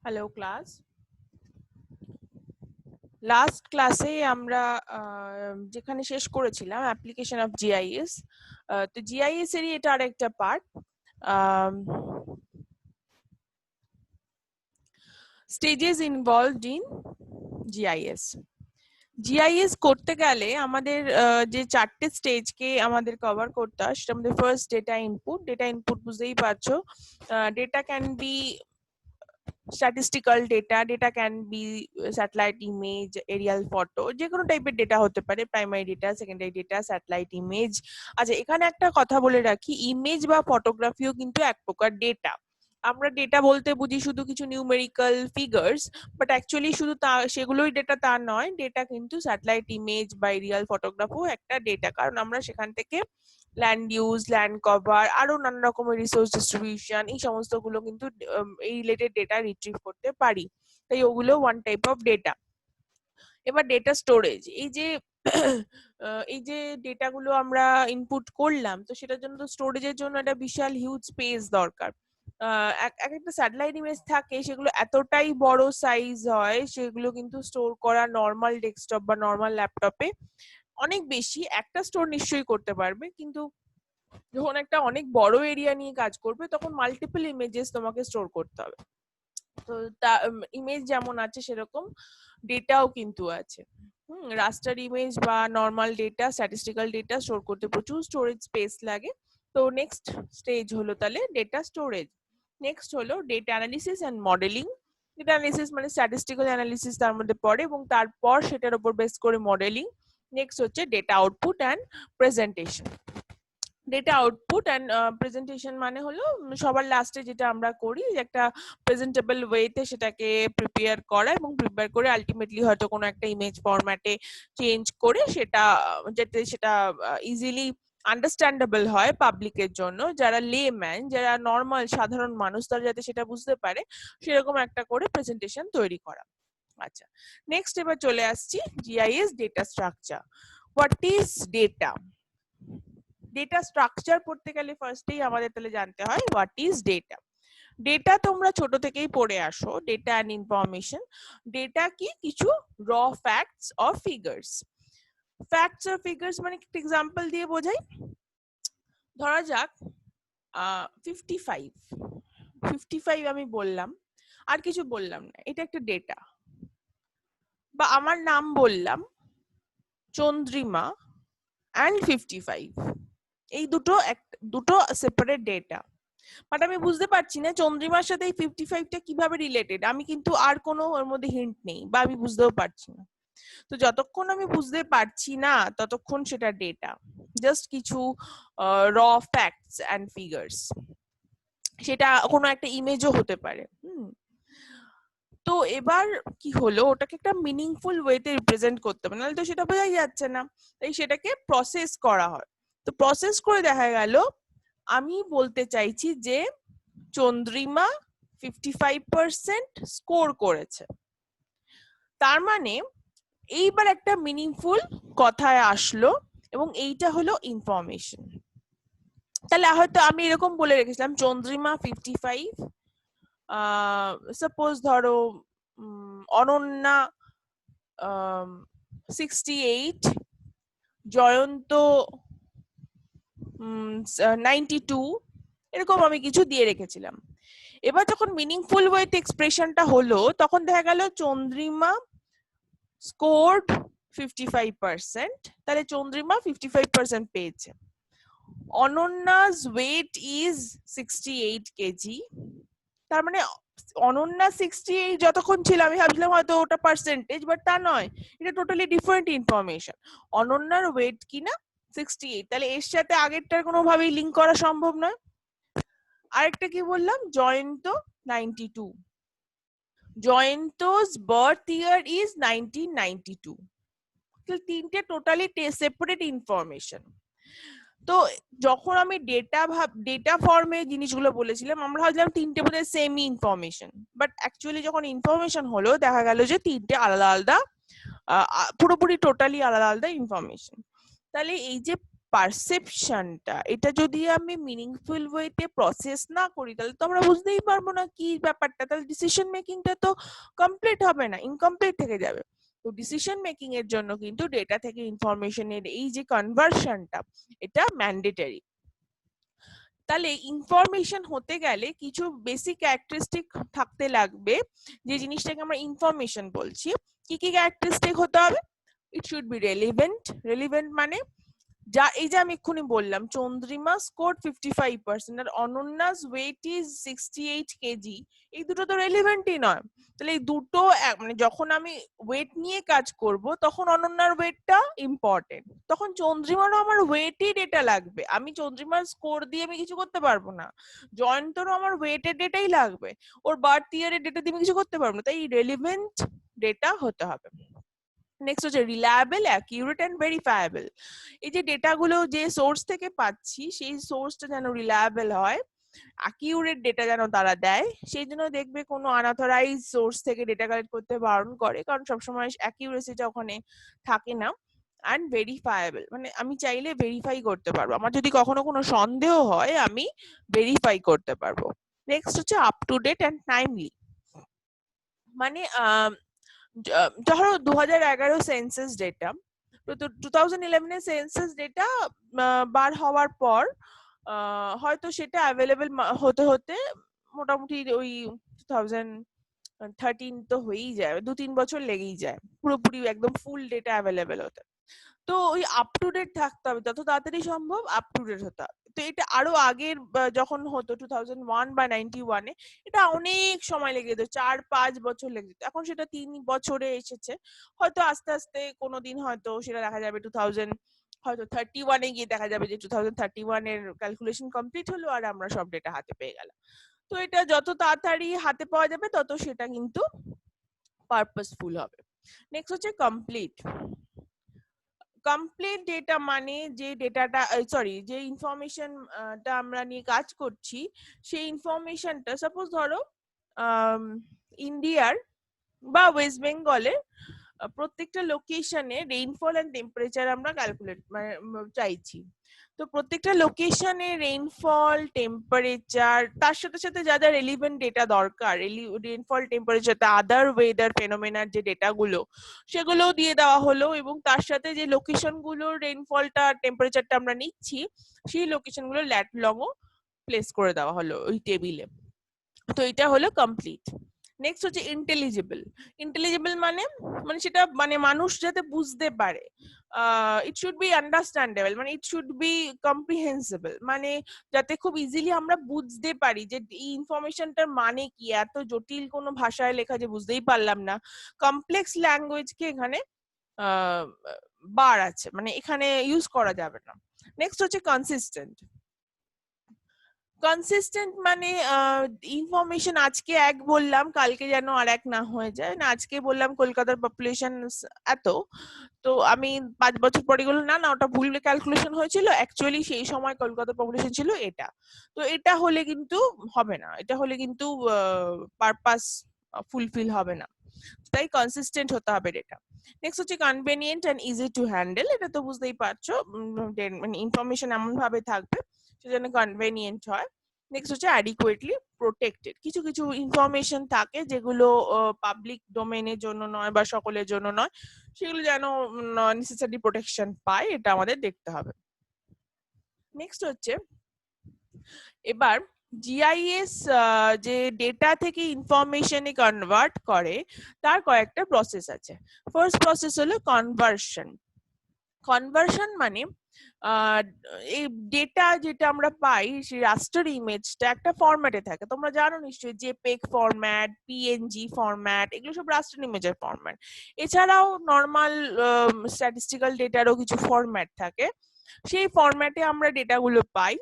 Hello class. Last ক্লাসে আমরা যেখানে শেষ করেছিলাম অ্যাপ্লিকেশন অফ জিআইএস। তো জিআইএস এরই এটা আরেকটা part, stages involved in GIS. GIS করতে গেলে আমাদের যে চারটে স্টেজকে আমাদের কভার করতে হয় সেটা আমাদের ফার্স্ট ডেটা ইনপুট বুঝতেই পারছো। Data can be statistical data can be satellite image, aerial photo, যে কোনো টাইপের ডেটা হতে পারে, primary data, secondary data, satellite image. আচ্ছা, এখানে একটা কথা বলে রাখি, ইমেজ বা ফটোগ্রাফিও কিন্তু এক প্রকার ডেটা। আমরা ডেটা বলতে বুঝি শুধু কিছু নিউমেরিক্যাল ফিগার্স, বাট অ্যাকচুয়ালি শুধু তা সেগুলোই ডেটা তা নয়। ডেটা কিন্তু স্যাটেলাইট ইমেজ বা এরিয়াল ফটোগ্রাফও একটা ডেটা, কারণ আমরা সেখান থেকে ল্যান্ড ইউজ, ল্যান্ড কভার, আরো নানা রকমের রিসোর্স ডিস্ট্রিবিউশন, এই সমস্ত গুলো কিন্তু এই রিলেটেড ডেটা রিট্রিভ করতে পারি। তাই ওগুলো ওয়ান টাইপ অফ ডেটা। এবার ডেটা স্টোরেজ, এই যে ডেটাগুলো আমরা ইনপুট করলাম, তো সেটার জন্য তো স্টোরেজের জন্য একটা বিশাল হিউজ স্পেস দরকার। এক একটা স্যাটেলাইট ইমেজ থাকে, সেগুলো এতটাই বড় সাইজ হয়, সেগুলো কিন্তু স্টোর করা নর্মাল ডেস্কটপ বা নর্মাল ল্যাপটপে অনেক বেশি, একটা স্টোর নিশ্চয়ই করতে পারবে, কিন্তু যখন একটা অনেক বড় এরিয়া নিয়ে কাজ করবে তখন মাল্টিপল ইমেজেস তোমাকে স্টোর করতে হবে। তো ইমেজ যেমন আছে সেরকম ডেটাও কিন্তু আছে। রাস্টার ইমেজ বা normal data, statistical data store করতে প্রচুর স্টোরেজ স্পেস লাগে। তো নেক্সট স্টেজ হলো তাহলে ডেটা স্টোরেজ। নেক্সট হলো data analysis and modelling. Data analysis মানে স্ট্যাটিস্টিক্যাল অ্যানালিসিস তার মধ্যে পড়ে, এবং তারপর সেটার উপর বেস করে মডেলিং। নেক্সট হচ্ছে data output and presentation. Data output and presentation মানে হলো সবার লাস্টে যেটা আমরা করি, একটা প্রেজেন্টেবল ওয়েতে সেটাকে প্রিপেয়ার করা, এবং প্রিপেয়ার করে আলটিমেটলি হয়তো কোনো একটা ইমেজ ফরম্যাটে চেঞ্জ করে সেটা যাতে সেটা ইজিলি আন্ডারস্ট্যান্ডেবল হয় পাবলিকের জন্য, যারা লেম্যান, যারা নর্মাল সাধারণ মানুষ, তারা যাতে সেটা বুঝতে পারে, সেরকম একটা করে প্রেজেন্টেশন তৈরি করা। আচ্ছা, নেক্সট এবার চলে আসছি GIS data structure. What is data? Data structure পড়তে গেলে ফার্স্টেই আমাদের তাহলে জানতে হয় হোয়াট ইজ ডেটা। ডেটা তোমরা ছোট থেকেই পড়ে আসো, ডেটা অ্যান্ড ইনফরমেশন। ডেটা কি? কিছু র facts or figures. Facts or figures মানে একটা এক্সাম্পল দিয়ে বোঝাই। ধরা যাক 55 আমি বললাম, আর কিছু বললাম না, এটা একটা ডেটা। বা আমার নাম বললাম চন্দ্রিমা অ্যান্ড 55, এই দুটো সেপারেট ডেটা। বাট আমি বুঝতে পারছি না চন্দ্রিমার সাথে এই 55টা কিভাবে রিলেটেড, আমি কিন্তু আর কোনো ওর মধ্যে হিন্ট নেই, বা আমি বুঝতেও পারছি না। তো যতক্ষণ আমি বুঝতে পারছি না ততক্ষণ সেটা ডেটা, জাস্ট কিছু র ফ্যাক্টস অ্যান্ড ফিগার্স। সেটা কোনো একটা ইমেজও হতে পারে। তো এবার কি হলো, ওটাকে একটা মিনিংফুল ওয়েতে রিপ্রেজেন্ট করতে হবে, নাহলে তো সেটা বোঝাই যাচ্ছে না। তাই সেটাকে প্রসেস করা হয়। তো প্রসেস করে দেখা গেল আমি বলতে চাইছি যে চন্দ্রিমা 55% স্কোর করেছে। তার মানে এইবার একটা মিনিংফুল কথায় আসলো, এবং এইটা হলো ইনফরমেশন। তাহলে হয়তো আমি এরকম বলে রেখেছিলাম চন্দ্রিমা 55, সাপোজ ধরো অনন্যা 68, জয়ন্ত 92, এরকম আমি কিছু দিয়ে রেখেছিলাম। এবার যখন মিনিংফুল ওয়েতে এক্সপ্রেশনটা হলো, তখন দেখা গেল চন্দ্রিমা স্কোরড 55%, তাহলে চন্দ্রিমা 55% পেয়েছে। অনন্যা's weight is 68 কেজি, তার মানে অনন্যা 68 যতক্ষণ ছিল আমি ভাবছিলাম হয়তো ওটা পার্সেন্টেজ, বাট তা নয়, এটা টোটালি ডিফারেন্ট ইনফরমেশন। অনন্যার ওয়েট কিনা 68, তাহলে এর সাথে আগেরটার কোনোভাবেই লিঙ্ক করা সম্ভব নয়। আরেকটা কি বললাম, জয়ন্ত 92, জয়ন্ত's birth year is 1992, তিনটে টোটালি সেপারেট ইনফরমেশন। তো যখন আমি ডেটা ফর্মে জিনিসগুলো বলেছিলাম, আমরা ভাবলাম তিনটে বোধহয় সেম ইনফরমেশন, বাট অ্যাকচুয়ালি যখন ইনফরমেশন হলো দেখা গেল যে তিনটে আলাদা আলাদা, পুরোপুরি টোটালি আলাদা আলাদা ইনফরমেশন। তাহলে এই যে পারসেপশনটা, এটা যদি আমি মিনিংফুল ওয়েতে প্রসেস না করি তাহলে তো আমরা বুঝতেই পারবো না কি ব্যাপারটা, তাহলে ডিসিশন মেকিংটা তো কমপ্লিট হবে না, ইনকমপ্লিট থেকে যাবে। তো ডিসিশন মেকিং এর জন্য কিন্তু ডেটা থেকে ইনফরমেশনের এই যে কনভার্সনটা, এটা ম্যান্ডেটরি। তাহলে ইনফরমেশন হতে গেলে কিছু বেসিক ক্যারেক্টারিস্টিক থাকতে লাগবে, যে জিনিসটাকে আমরা ইনফরমেশন বলছি। কি কি ক্যারেক্টারিস্টিক হতে হবে? It should be relevant. Relevant মানে যা এই যে আমি এক্ষুনি বললাম, চন্দ্রিমা স্কোর 55% আর অনন্যাস ওয়েট ইজ 68 কেজি, এই দুটো তো রেলিভেন্টই নয়। তাহলে এই দুটো মানে যখন আমি ওয়েট নিয়ে কাজ করব তখন অনন্যার ওয়েটটা ইম্পর্টেন্ট, তখন চন্দ্রিমারও আমার ওয়েটই ডেটা লাগবে। আমি চন্দ্রিমার স্কোর দিয়ে আমি কিছু করতে পারবো না, জয়ন্তরও আমার ওয়েটের ডেটাই লাগবে, ওর বার্থ ইয়ারের ডেটা দিয়ে আমি কিছু করতে পারবো না, তাই রেলিভেন্ট ডেটা হতে হবে। নেক্সট হচ্ছে রিলায়েবল, অ্যাকিউরেট এন্ড ভেরিফায়েবল। এই যে ডেটাগুলো যে সোর্স থেকে পাচ্ছি সেই সোর্সটা যেন রিলায়েবল হয়, অ্যাকিউরেট ডেটা যেন তারা দেয়। সেই জন্য দেখবে কোনো আনঅথরাইজ সোর্স থেকে ডেটা কালেক্ট করতে বারণ করে, কারণ সবসময় অ্যাকিউরেসিটা ওখানে থাকে না। অ্যান্ড ভেরিফায়েবল মানে আমি চাইলে ভেরিফাই করতে পারবো, আমার যদি কখনো কোনো সন্দেহ হয় আমি ভেরিফাই করতে পারবো। নেক্সট হচ্ছে up to date and timely. মানে ধরো 2011 সেন্সাস ডেটা, তো 2011 এর সেন্সাস ডেটা বার হওয়ার পর হয়তো সেটা অ্যাভেলেবল হতে হতে মোটামুটি ওই 2013 তো হয়েই যায়, 2-3 বছর লেগেই যায় পুরোপুরি একদম ফুল ডেটা অ্যাভেলেবল হতে। তো ওই আপ টু ডেট থাকতে হবে, যত তাড়াতাড়ি সম্ভব আপ টু ডেট হতে হবে। তো এটা আরো আগের যখন হতো 2001 বা 91-এ, এটা অনেক সময় লেগে যেত, 4-5 বছর লেগে যেত। এখন সেটা 3 বছরে এসেছে, হয়তো আস্তে আস্তে কোনোদিন হয়তো সেটা দেখা যাবে 2031-এ গিয়ে দেখা যাবে যে 2031 এর ক্যালকুলেশন কমপ্লিট হলো আর আমরা সব ডেটা হাতে পেয়ে গেলাম। তো এটা যত তাড়াতাড়ি হাতে পাওয়া যাবে তত সেটা কিন্তু পারপাসফুল হবে। নেক্সট হচ্ছে কমপ্লিট। কমপ্লিট ডেটা মানে যে ডেটাটা সরি যে ইনফরমেশনটা আমরা নিয়ে কাজ করছি সেই ইনফরমেশনটা, সাপোজ ধরো ইন্ডিয়ার বা ওয়েস্ট বেঙ্গলের প্রত্যেকটা লোকেশনে রেইনফল এন্ড টেম্পারেচার আমরা ক্যালকুলেট মানে চাইছি। তো প্রত্যেকটা লোকেশনে রেইনফল, টেম্পারেচার, তার সাথে সাথে যা যা রেলিভেন্ট ডেটা দরকার, রেইনফল, টেম্পারেচার, আদার ওয়েদার ফেনোমেনার যে ডেটাগুলো সেগুলো দিয়ে দেওয়া হলো, এবং তার সাথে যে লোকেশন গুলোর রেইনফলটা, টেম্পারেচারটা আমরা নিচ্ছি সেই লোকেশন গুলো ল্যাট লংও প্লেস করে দেওয়া হলো ওই টেবিলে। তো এটা হলো কমপ্লিট। নেক্সট হচ্ছে ইন্টেলিজিবল। ইন্টেলিজিবল মানে মানে সেটা মানে মানুষ যাতে বুঝতে পারে, ইট শুড বি আন্ডারস্ট্যান্ডেবল, মানে ইট শুড বি কম্প্রিহেন্সিবল, মানে যাতে খুব ইজিলি আমরা বুঝতে পারি যে এই ইনফরমেশনটার মানে কি, এত জটিল কোনো ভাষায় লেখা যে বুঝতেই পারলাম না। কমপ্লেক্স ল্যাঙ্গুয়েজকে এখানে বার আছে, মানে এখানে ইউজ করা যাবে না। নেক্সট হচ্ছে কনসিস্টেন্ট। কনসিস্টেন্ট মানে ইনফরমেশন আজকে এক বললাম কালকে যেন আর এক না হয়ে যায়, না আজকে বললাম কলকাতার পপুলেশন এত, তো আমি 5 বছর পরে গেলো না না ওটা ভুল ক্যালকুলেশন হয়েছিল, অ্যাকচুয়ালি সেই সময় কলকাতার পপুলেশন ছিল এটা। তো এটা হলে কিন্তু হবে না, এটা হলে কিন্তু পারপাস ফুলফিল হবে না, তাই কনসিস্টেন্ট হতে হবে ডেটা। নেক্সট হচ্ছে convenient and easy to handle. এটা তো বুঝতেই পারছো, মানে ইনফরমেশন এমন ভাবে থাকবে সেজন্য কনভেনিয়েন্ট হয়। নেক্সট হচ্ছে অ্যাডিকুয়েটলি প্রোটেক্টেড। কিছু কিছু ইনফরমেশন থাকে যেগুলো পাবলিক ডোমেইনের জন্য নয় বা সকলের জন্য নয়, সেগুলো যেন নেসেসারি প্রোটেকশন পায়, এটা আমাদের দেখতে হবে। নেক্সট হচ্ছে এবার জিআইএস যে ডেটা থেকে ইনফরমেশনে কনভার্ট করে তার কয়েকটা প্রসেস আছে। ফার্স্ট প্রসেস হলো কনভার্সন। কনভার্সন মানে এই ডেটা যেটা আমরা পাই সেই রাস্টার ইমেজটা একটা ফরম্যাটে থাকে, তোমরা জানো নিশ্চয়ই, জেপেগ ফরম্যাট, পিএনজি ফরম্যাট, এগুলো সব রাস্টার ইমেজের ফরম্যাট। এছাড়াও নর্মাল স্ট্যাটিস্টিক্যাল ডেটারও কিছু ফরম্যাট থাকে, সেই ফরম্যাটে আমরা ডেটাগুলো পাই।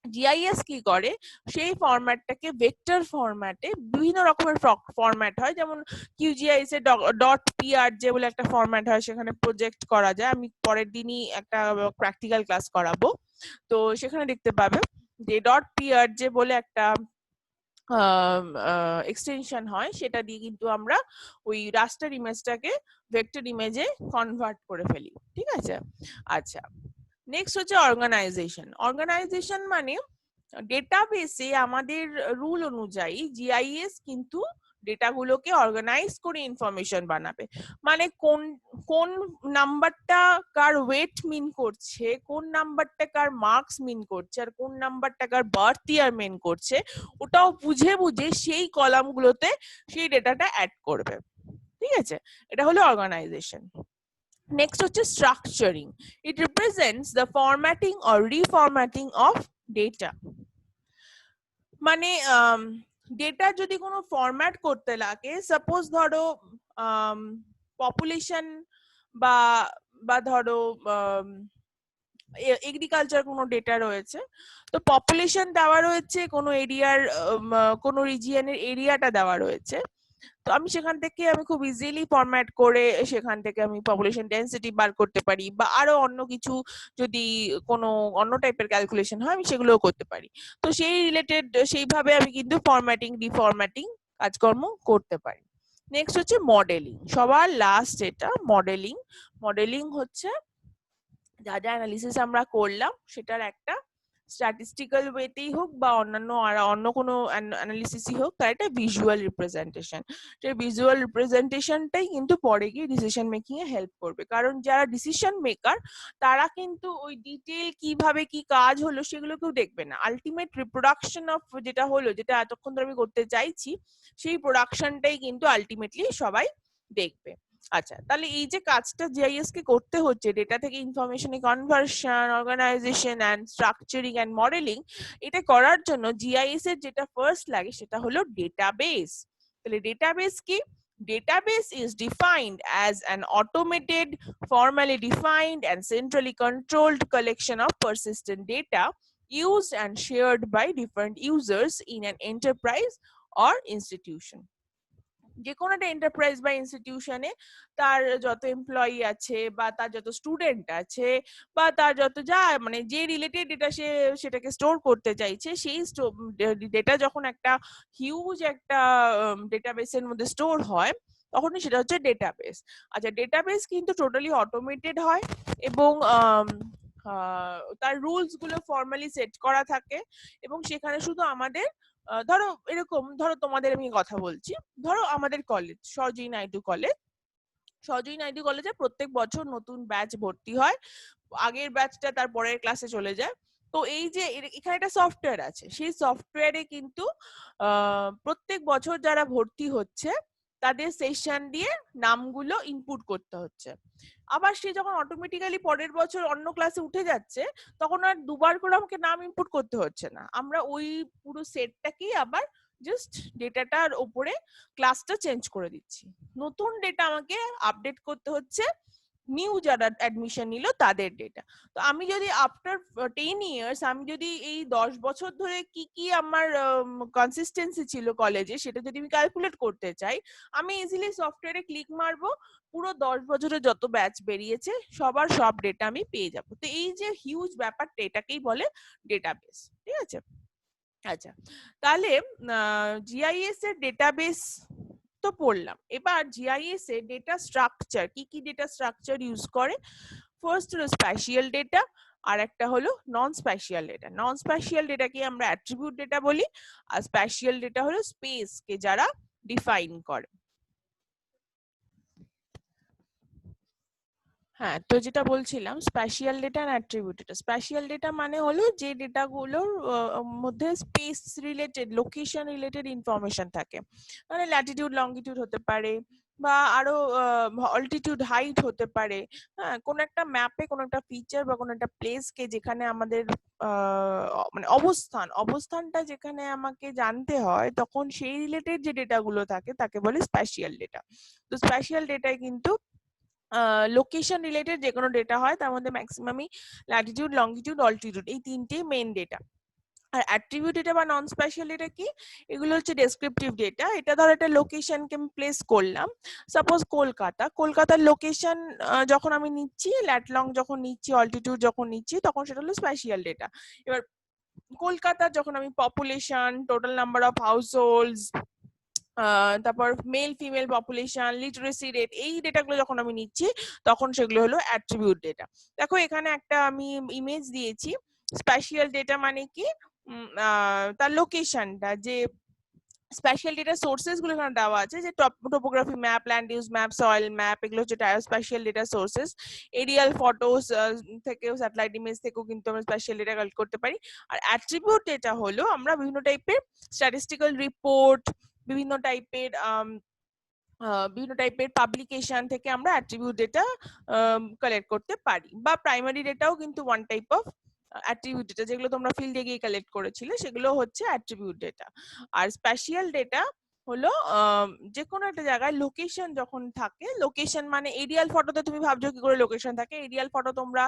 জিআইএস কি করে, সেই ফরম্যাটটাকে ভেক্টর ফরম্যাটে, বিভিন্ন রকমের ফরম্যাট হয়, যেমন কিউজিআইএস এ ডট পিআরজে বলে একটা ফরম্যাট হয়, সেখানে প্রজেক্ট করা যায়। আমি পরের দিনই একটা প্র্যাকটিক্যাল ক্লাস করাবো, তো সেখানে দেখতে পাবে যে ডট পিআরজে বলে একটা এক্সটেনশন হয়, সেটা দিয়ে কিন্তু আমরা ওই রাস্টার ইমেজটাকে ভেক্টর ইমেজে কনভার্ট করে ফেলি, ঠিক আছে। আচ্ছা, নেক্সট হচ্ছে অর্গানাইজেশন। অর্গানাইজেশন মানে ডেটাবেসে আমাদের রুল অনুযায়ী জিআইএস কিন্তু ডেটাগুলোকে অর্গানাইজ করে ইনফরমেশন বানাবে। মানে কোন কোন নাম্বারটা কার ওয়েট মিন করছে, কোন নাম্বারটা কার মার্কস মিন করছে, আর কোন নাম্বারটা কার বার্থ ইয়ার মিন করছে, ওটাও বুঝে বুঝে সেই কলামগুলোতে সেই ডেটাটা অ্যাড করবে। ঠিক আছে, এটা হলো অর্গানাইজেশন। নেক্সট হচ্ছে structuring. It represents the formatting or reformatting of data. মানে ডেটা যদি কোনো ফরম্যাট করতে লাগে, সাপোজ ধরো পপুলেশন বা বা ধরো এগ্রিকালচার কোনো ডেটা রয়েছে, তো পপুলেশন দেওয়া রয়েছে, কোনো এরিয়ার কোনো রিজিয়নের এরিয়াটা দেওয়া রয়েছে, তো আমি সেখান থেকে আমি খুব ইজিলি ফরম্যাট করে সেখান থেকে আমি পপুলেশন ডেনসিটি বার করতে পারি, বা আরো অন্য কিছু যদি কোনো অন্য টাইপের ক্যালকুলেশন হয় আমি সেগুলোও করতে পারি। তো সেই রিলেটেড সেইভাবে আমি কিন্তু ফরম্যাটিং ডিফরম্যাটিং কাজকর্ম করতে পারি। নেক্সট হচ্ছে মডেলিং, সবার লাস্ট এটা মডেলিং। মডেলিং হচ্ছে যা যা অ্যানালিসিস আমরা করলাম সেটার একটা স্ট্যাটিস্টিক্যাল ওয়েতেই হোক বা অন্যান্য আর অন্য কোনো অ্যানালিসিসই হোক, তার একটা ভিজুয়াল রিপ্রেজেন্টেশন। সেই ভিজুয়াল রিপ্রেজেন্টেশনটাই কিন্তু পরে গিয়ে ডিসিশন মেকিং এ হেল্প করবে, কারণ যারা ডিসিশন মেকার তারা কিন্তু ওই ডিটেল কিভাবে কি কাজ হলো সেগুলো কেউ দেখবে না, আলটিমেট রিপ্রোডাকশন অফ যেটা হলো, যেটা এতক্ষণ ধরে আমি করতে চাইছি, সেই প্রোডাকশনটাই কিন্তু আলটিমেটলি সবাই দেখবে। আচ্ছা, তাহলে এই যে কাজটা জিআইএস কে করতে হচ্ছে, ডেটা থেকে ইনফরমেশনে conversion, organisation and structuring and modelling, এটা করার জন্য জিআইএস এর যেটা ফার্স্ট লাগে সেটা হলো ডেটাবেস। তাহলে ডেটাবেস কি? Database is defined as an automated, formally defined and centrally controlled collection of persistent data used and shared by different users in an enterprise or institution. যে কোনো একটা এন্টারপ্রাইজ বা ইনস্টিটিউশনে তার যত এমপ্লয়ি আছে বা তার যত স্টুডেন্ট আছে বা তার যত যা মানে যে রিলেটেড ডেটা সে সেটাকে স্টোর করতে চাইছে, সেই ডেটা যখন একটা হিউজ একটা ডেটাবেসের মধ্যে স্টোর হয় তখনই সেটা হচ্ছে ডেটাবেস। আচ্ছা, ডেটাবেস কিন্তু টোটালি অটোমেটেড হয় এবং তার রুলস গুলো ফর্মালি সেট করা থাকে, এবং সেখানে শুধু আমাদের ধরো এরকম, ধরো তোমাদের আমি কথা বলছি, ধরো আমাদের কলেজ সরজুই নাইডু কলেজ, সরজুই নাইডু কলেজে প্রত্যেক বছর নতুন ব্যাচ ভর্তি হয়, আগের ব্যাচটা তার পরের ক্লাসে চলে যায়। তো এই যে এখানে একটা সফটওয়্যার আছে, সেই সফটওয়্যারে কিন্তু প্রত্যেক বছর যারা ভর্তি হচ্ছে তাদের সেশন দিয়ে নামগুলো ইনপুট করতে হচ্ছে। আবার সে যখন অটোমেটিক্যালি পরের বছর অন্য ক্লাসে উঠে যাচ্ছে তখন আর দুবার করে আমাকে নাম ইনপুট করতে হচ্ছে না, আমরা ওই পুরো সেটটাকেই আবার জাস্ট ডেটাটার উপরে ক্লাসটা চেঞ্জ করে দিচ্ছি। নতুন ডেটা আমাকে আপডেট করতে হচ্ছে নিউ যারা অ্যাডমিশন নিল তাদের ডেটা। তো আমি যদি আফটার 10 ইয়ার্স আমি যদি এই 10 বছর ধরে কি কি আমার কনসিস্টেন্সি ছিল কলেজে সেটা যদি আমি ক্যালকুলেট করতে চাই, আমি ইজিলি সফটওয়্যারে ক্লিক মারবো, পুরো 10 বছরে যত ব্যাচ বেরিয়েছে সবার সব ডেটা আমি পেয়ে যাব। তো এই যে হিউজ ব্যাপারটা, এটাকেই বলে ডেটাবেস। ঠিক আছে, আচ্ছা তাহলে জিআইএস এর ডেটাবেস তো পড়লাম, এবার জিআইএস এর ডেটা স্ট্রাকচার, কি কি ডেটা স্ট্রাকচার ইউজ করে। ফার্স্ট হলো স্প্যাশিয়াল ডেটা, আর একটা হলো নন স্প্যাশিয়াল ডেটা। নন স্প্যাশিয়াল ডেটাকে আমরা অ্যাট্রিবিউট ডেটা বলি, আর স্প্যাশিয়াল ডেটা হলো স্পেস কে যারা ডিফাইন করে। হ্যাঁ, তো যেটা বলছিলাম স্প্যাশিয়াল ডেটা আর অ্যাট্রিবিউট ডেটা। স্প্যাশিয়াল ডেটা মানে হলো যে ডেটাগুলোর মধ্যে space related, location related information থাকে, মানে ল্যাটিটিউড লংগিটিউড হতে পারে বা আরো অল্টিটিউড হাইট হতে পারে। হ্যাঁ, কোন একটা ম্যাপে কোন একটা ফিচার বা কোন একটা প্লেসকে যেখানে আমাদের মানে অবস্থানটা যেখানে আমাকে জানতে হয়, তখন সেই রিলেটেড যে ডেটাগুলো থাকে তাকে বলে স্প্যাশিয়াল ডেটা। তো স্প্যাশিয়াল ডেটায় কিন্তু লোকেশন রিলেটেড যে কোনো ডেটা হয়, তার মধ্যে ম্যাক্সিমামই ল্যাটিটিউড লংগিটিউড অল্টিটিউড, এই তিনটে মেইন ডেটা। আর অ্যাট্রিবিউট ডেটা বা নন স্পেশাল ডেটা কি? এগুলো হচ্ছে ডেসক্রিপটিভ ডেটা। এটা ধর একটা লোকেশনকে আমি প্লেস করলাম, সাপোজ কলকাতার লোকেশন যখন আমি নিচ্ছি, ল্যাট লং যখন নিচ্ছি, অল্টিটিউড যখন নিচ্ছি, তখন সেটা হলো স্পেশাল ডেটা। এবার কলকাতার যখন আমি population, total number of households, তারপর male female population, literacy rate, এই ডেটাগুলো যখন আমি নিচ্ছি তখন সেগুলো হলো অ্যাট্রিবিউট ডেটা। দেখো এখানে একটা আমি ইমেজ দিয়েছি। স্প্যাশিয়াল ডেটা মানে কি, তার লোকেশনটা, যে স্পেশাল ডেটা সোর্সেস গুলো এখানে দেওয়া আছে, যে topography map, land use map, soil map, এগুলো হচ্ছে spatial data sources. Aerial photos থেকেও, স্যাটেলাইট ইমেজ থেকেও কিন্তু আমরা স্পেশাল ডেটা কালেক্ট করতে পারি। আর অ্যাট্রিবিউট ডেটা হলো আমরা বিভিন্ন টাইপের স্ট্যাটিস্টিক্যাল রিপোর্ট, বিভিন্ন টাইপের পাবলিকেশন থেকে আমরা অ্যাট্রিবিউট ডেটা কালেক্ট করতে পারি। বা প্রাইমারি ডেটাও কিন্তু one type of attribute data, যেগুলো তোমরা ফিল্ডে গিয়ে কালেক্ট করেছিলে সেগুলো হচ্ছে অ্যাট্রিবিউট ডেটা। আর স্পেশাল ডেটা হলো যে কোনো একটা জায়গায় লোকেশন যখন থাকে, লোকেশন মানে এরিয়াল ফটোতে তুমি ভাবছো কি করে লোকেশন থাকে, এরিয়াল ফটো তোমরা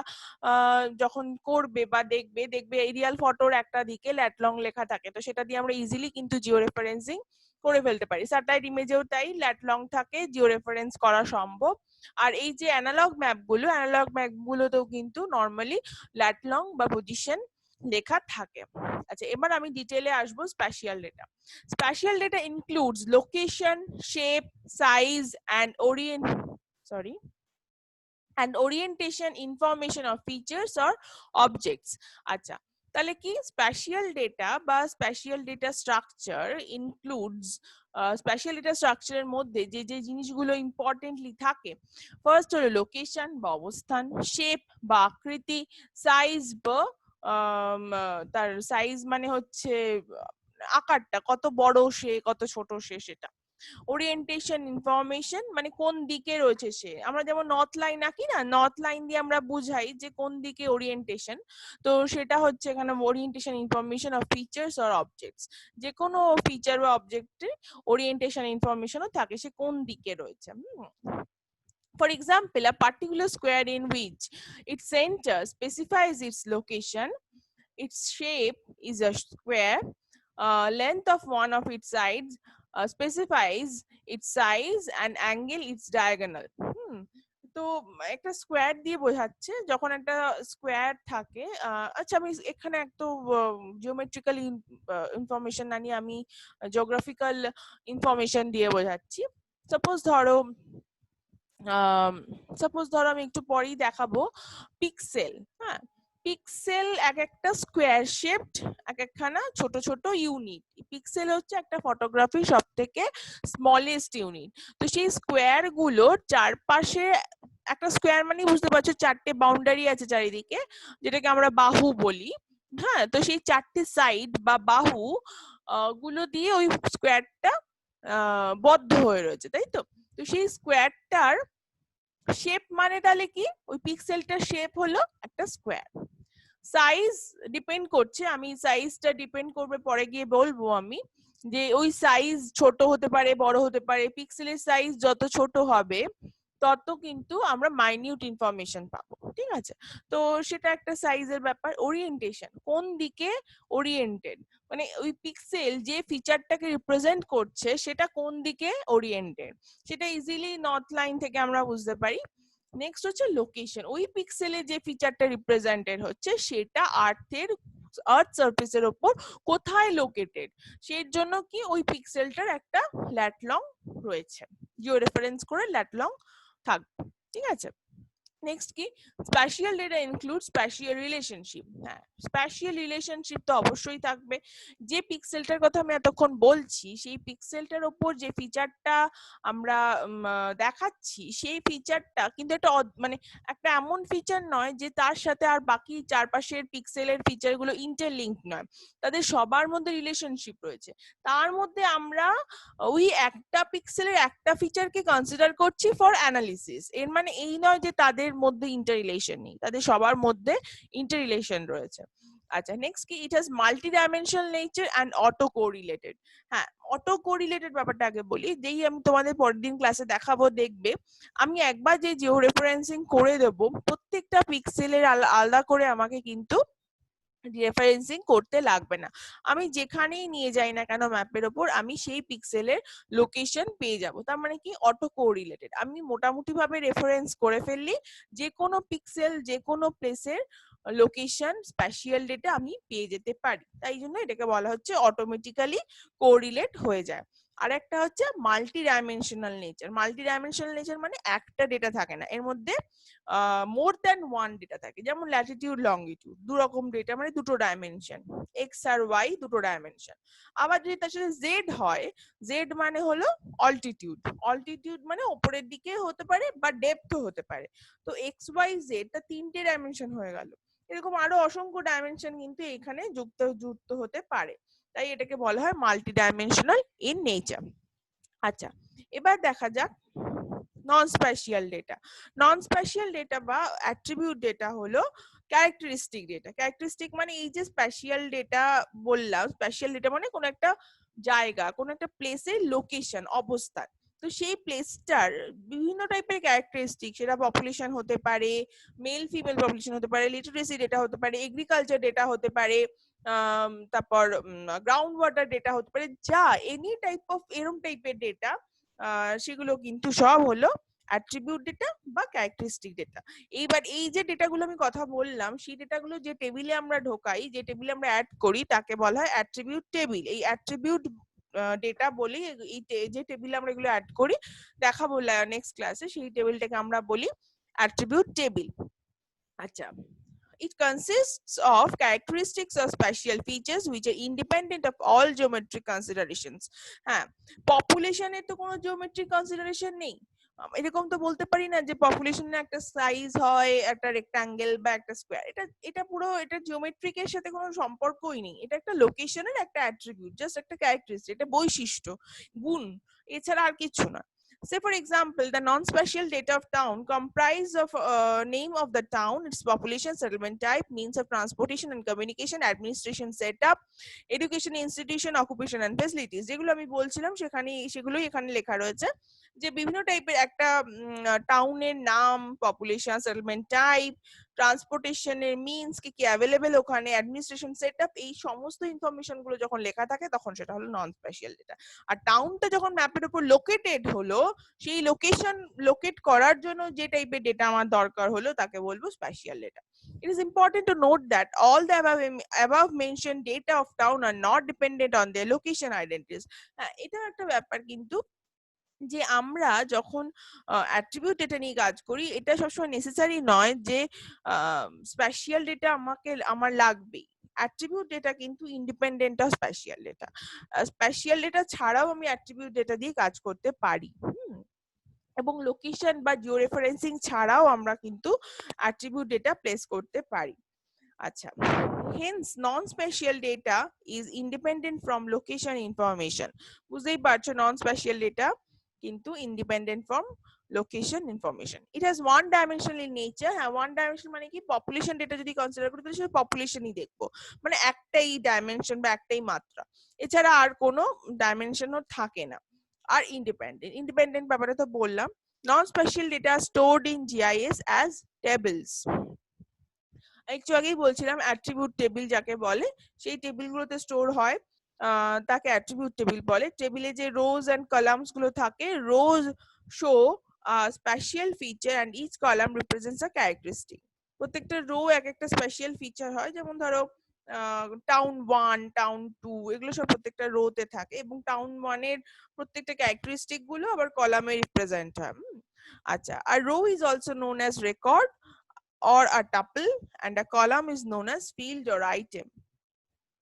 যখন করবে বা দেখবে এরিয়াল ফটোর একটা দিকে ল্যাটলং লেখা থাকে, তো সেটা দিয়ে আমরা ইজিলি কিন্তু জিও রেফারেন্সিং করে ফেলতে পারি। স্যাটেলাইট ইমেজেও তাই, ল্যাটলং থাকে, জিও রেফারেন্স করা সম্ভব। আর এই যে অ্যানালগ ম্যাপগুলোতেও কিন্তু নরমালি ল্যাটলং বা পজিশন লেখা থাকে। আচ্ছা, এবার আমি ডিটেইলে আসবো spatial data. Spatial data includes location, shape, size and orientation information of features or objects. আচ্ছা, তাহলে কি স্প্যাশিয়াল ডেটা বা spatial data structure includes, spatial data স্ট্রাকচারের মধ্যে যে যে জিনিসগুলো ইম্পর্টেন্টলি থাকে, ফার্স্ট হলো লোকেশন বা অবস্থান, শেপ বা আকৃতি, সাইজ বা তার সাইজ মানে হচ্ছে আকারটা, কত বড় সে কত ছোট সে সেটা। ওরিয়েন্টেশন ইনফরমেশন মানে কোন দিকে রয়েছে সে, আমরা যেমন নর্থ লাইন আঁকি না, নর্থ লাইন দিয়ে আমরা বুঝাই যে কোন দিকে ওরিয়েন্টেশন, তো সেটা হচ্ছে এখানে orientation information of features or objects. যে কোনো ফিচার বা অবজেক্টে ওরিয়েন্টেশন ইনফরমেশনও থাকে, সে কোন দিকে রয়েছে। For example, a particular square in which its center specifies its location, its shape is a square, length of one of its sides specifies its size, and angle its diagonal. তো একটা square দিয়ে বোঝাচ্ছে, যখন একটা square থাকে, আচ্ছা আমি এখানে একটু জিওমেট্রিক্যাল ইনফরমেশন না নিয়ে আমি জিওগ্রাফিক্যাল ইনফরমেশন দিয়ে বোঝাচ্ছি। সাপোজ ধরো আমি একটু পরেই দেখাবো পিক্সেল। হ্যাঁ, পিক্সেল এক একটা স্কোয়ার শেপড, এক একখানা ছোট ছোট ইউনিট। পিক্সেল হচ্ছে একটা ফটোগ্রাফির সব থেকে স্মলেস্ট ইউনিট। তো সেই স্কোয়ার গুলোর চারপাশে, একটা স্কোয়ার মানে বুঝতে পারছো চারটে বাউন্ডারি আছে চারিদিকে, যেটাকে আমরা বাহু বলি। হ্যাঁ, তো সেই চারটে সাইড বা বাহু গুলো দিয়ে ওই স্কোয়ারটা বদ্ধ হয়ে রয়েছে, তাই তো। তো সেই স্কোয়ারটার শেপ মানে তাহলে কি, ওই পিক্সেলটার শেপ হলো একটা স্কোয়ার। সাইজ ডিপেন্ড করছে, আমি সাইজটা ডিপেন্ড করবে পরে গিয়ে বলবো আমি, যে ওই সাইজ ছোট হতে পারে বড় হতে পারে। পিক্সেলের সাইজ যত ছোট হবে তত কিন্তু আমরা মাইনিউট ইনফরমেশন পাবো, ঠিক আছে। তো সেটা একটা সাইজের ব্যাপার। ওরিয়েন্টেশন, কোন দিকে ওরিয়েন্টেড, মানে ওই পিক্সেল যে ফিচারটাকে রিপ্রেজেন্ট করছে সেটা কোন দিকে ওরিয়েন্টেড, সেটা ইজিলি নর্থ লাইন থেকে আমরা বুঝতে পারি। নেক্সট হচ্ছে লোকেশন, ওই পিক্সেলে যে ফিচারটা রিপ্রেজেন্টেড হচ্ছে সেটা আর্থ সারফেসের উপর কোথায় লোকেটেড, সেই জন্য কি ওই পিক্সেলটার একটা ল্যাটলং রয়েছে, জিও রেফারেন্স করে ল্যাটলং থাকবে, ঠিক আছে। নেক্সট কি, spatial data include spatial relationship. হ্যাঁ, স্প্যাশিয়াল রিলেশনশিপ তো অবশ্যই থাকবে। যে পিক্সেলটার কথা আমি এতক্ষণ বলছি, সেই পিক্সেলটার উপর যে ফিচারটা আমরা দেখাচ্ছি, সেই ফিচারটা কিন্তু একটা মানে একটা এমন ফিচার নয় যে তার সাথে আর বাকি চারপাশের পিক্সেলের ফিচারগুলো ইন্টারলিঙ্ক নয়, তাদের সবার মধ্যে রিলেশনশিপ রয়েছে। তার মধ্যে আমরা ওই একটা পিক্সেলের একটা ফিচারকে কনসিডার করছি ফর অ্যানালিসিস। এর মানে এই নয় যে তাদের মধ্যে ইন্টার রিলেশন নেই, তাদের সবার মধ্যে ইন্টার রিলেশন রয়েছে। আচ্ছা, নেক্সট কি, it has multi dimensional nature and auto correlated. হ্যাঁ, অটো কোরিলেটেড ব্যাপারটা আগে বলি, যেই আমি তোমাদের পরের দিন ক্লাসে দেখাবো, দেখবে আমি একবার যে জিও রেফারেন্সিং করে দেবো, প্রত্যেকটা পিক্সেলের আলাদা করে আমাকে কিন্তু রেফারেন্সিং করতে লাগবে না। আমি যেখানেই নিয়ে যাই না কেন ম্যাপের ওপর, আমি সেই পিক্সেলের লোকেশন পেয়ে যাব। তার মানে কি, অটো কোরিলেটেড। আমি মোটামুটি ভাবে রেফারেন্স করে ফেললি, যে কোনো পিক্সেল যে কোনো প্লেসের লোকেশন স্প্যাশিয়াল ডেটা আমি পেয়ে যেতে পারি, তাই জন্য এটাকে বলা হচ্ছে অটোমেটিক্যালি কোরিলেট হয়ে যায়। আর একটা হচ্ছে multi dimensional nature. Multi dimensional nature মানে একটা ডেটা থাকে না, এর মধ্যে মোর দ্যান ওয়ান ডেটা থাকে। যেমন ল্যাটিটিউড লংগিটিউড, দু রকম ডেটা মানে দুটো ডাইমেনশন, এক্স আর ওয়াই দুটো ডাইমেনশন। আবার যদি তার সাথে জেড হয়, জেড মানে হলো অল্টিটিউড, অল্টিটিউড মানে ওপরের দিকে হতে পারে বা ডেপথও হতে পারে। তো এক্স ওয়াই জেড তা তিনটে ডাইমেনশন হয়ে গেল। এরকম আরো অসংখ্য ডাইমেনশন কিন্তু এখানে যুক্ত হতে পারে, তাই এটাকে বলা হয় মাল্টি ডাইমেনশনাল ইন নেচার। আচ্ছা, এবার দেখা যাক নন স্পেশিয়াল ডেটা। নন স্পেশিয়াল ডেটা বা অ্যাট্রিবিউট ডেটা হলো ক্যারেক্টারিস্টিক ডেটা। ক্যারেক্টারিস্টিক মানে এই যে স্পেশিয়াল ডেটা বললাম, স্পেশিয়াল ডেটা মানে কোনো একটা জায়গা, কোনো একটা প্লেসের লোকেশন, অবস্থান। তো সেই প্লেসটার বিভিন্ন টাইপের ক্যারেক্টারিস্টিক, সেটা পপুলেশন হতে পারে, মেল ফিমেল পপুলেশন হতে পারে, লিটারেসি ডেটা হতে পারে, এগ্রিকালচার ডেটা হতে পারে, তারপর গ্রাউন্ড ওয়াটার ডেটা হতে পারে, যা এনি টাইপ অফ এরম টাইপের ডেটা, সেগুলো কিন্তু সব হলো অ্যাট্রিবিউট ডেটা বা ক্যারেক্টারিস্টিক ডেটা। এইবার এই যে ডেটাগুলো আমি কথা বললাম, সেই ডেটাগুলো যে টেবিলে আমরা ঢোকাই, যে টেবিলে আমরা অ্যাড করি, তাকে বলা হয় অ্যাট্রিবিউট টেবিল। এই অ্যাট্রিবিউট ডেটা বলি, এই যে টেবিলে আমরা এগুলো অ্যাড করি, দেখাবো নেক্সট ক্লাসে, সেই টেবিলটাকে আমরা বলি অ্যাট্রিবিউট টেবিল। আচ্ছা, it consists of characteristics or special features which are independent of all geometric considerations. হ্যাঁ, পপুলেশনের তো কোনো জিওমেট্রিক কনসিডারেশন নেই। এরকম তো বলতে পারি না যে পপুলেশনের একটা সাইজ হয়, একটা রেক্টাঙ্গেল বা একটা স্কোয়ার, এটা এটা পুরো এটা জিওমেট্রিকের সাথে কোনো সম্পর্কই নেই। এটা একটা লোকেশনের একটা অ্যাট্রিবিউট, জাস্ট একটা ক্যারেক্টারিস্টিক, এটা বৈশিষ্ট্য, গুণ, এছাড়া আর কিছু না। Say for example, the non-spatial data of town comprise of name of the town, its population, settlement type, means of transportation and communication, administration setup, education institution, occupation and facilities। যেগুলো আমি বলছিলাম সেগুলোই এখানে লেখা রয়েছে, যে বিভিন্ন টাইপের একটা টাউনের নাম, পপুলেশন, সেটেলমেন্ট টাইপ, ট্রান্সপোর্টেশনের মিনস কি কি অ্যাভেলেবেল ওখানে, অ্যাডমিনিস্ট্রেশন সেটআপ, এই সমস্ত ইনফরমেশন গুলো যখন লেখা থাকে তখন সেটা হলো নন স্পেশাল ডেটা। আর টাউনটা যখন ম্যাপের উপর লোকেটেড হলো, সেই লোকেশন লোকেট করার জন্য যে টাইপের ডেটা আমার দরকার হলো তাকে বলবো special data. It is important to note that all the above mentioned data of town are not dependent on their location identities. হ্যাঁ, এটা একটা ব্যাপার কিন্তু, যে আমরা যখন অ্যাট্রিবিউট ডেটা নিয়ে কাজ করি, এটা সবসময় নেসেসারি নয় যে স্পেশাল ডেটা আমার লাগবেই। অ্যাট্রিবিউট ডেটা কিন্তু independent of special data. Special data ছাড়াও আমি অ্যাট্রিবিউট ডেটা দিয়ে কাজ করতে পারি। এবং লোকেশন বা জিও রেফারেন্সিং ছাড়াও আমরা কিন্তু অ্যাট্রিবিউট ডেটা প্লেস করতে পারি। আচ্ছা, hence non-spatial data is independent from location information. বুঝতেই পারছো non-spatial data কিন্তু independent from location information. It has one dimension in nature. হ্যাঁ, one dimension মানে কি, পপুলেশন ডেটা যদি কনসিডার করি তাহলে শুধু পপুলেশনই দেখবো, মানে একটাই ডাইমেনশন বা একটাই মাত্রা, এছাড়া আর কোনো ডাইমেনশনও থাকে না। আর ইন্ডিপেন্ডেন্ট, ইন্ডিপেন্ডেন্ট ব্যাপারে তো বললাম। Non-spatial data stored in GIS as tables. একটু আগেই বলছিলাম অ্যাট্রিবিউট টেবিল যাকে বলে, সেই টেবিলগুলোতে স্টোর হয়, তাকে অ্যাট্রিবিউট টেবিল বলে। টেবিলে যে রোজ এন্ড কলামস গুলো থাকে, rows show spatial feature and each column represents a characteristic. প্রত্যেকটা রো এক একটা স্পেশাল ফিচার হয়, যেমন ধরো টাউন 1, টাউন 2, এগুলো সব প্রত্যেকটা রোতে থাকে, এবং টাউন 1 এর প্রত্যেকটা ক্যারেক্টারিস্টিক গুলো আবার কলামে রিপ্রেজেন্ট হয়। আচ্ছা, আর row is also known as record or a tuple and a column is known as field or item.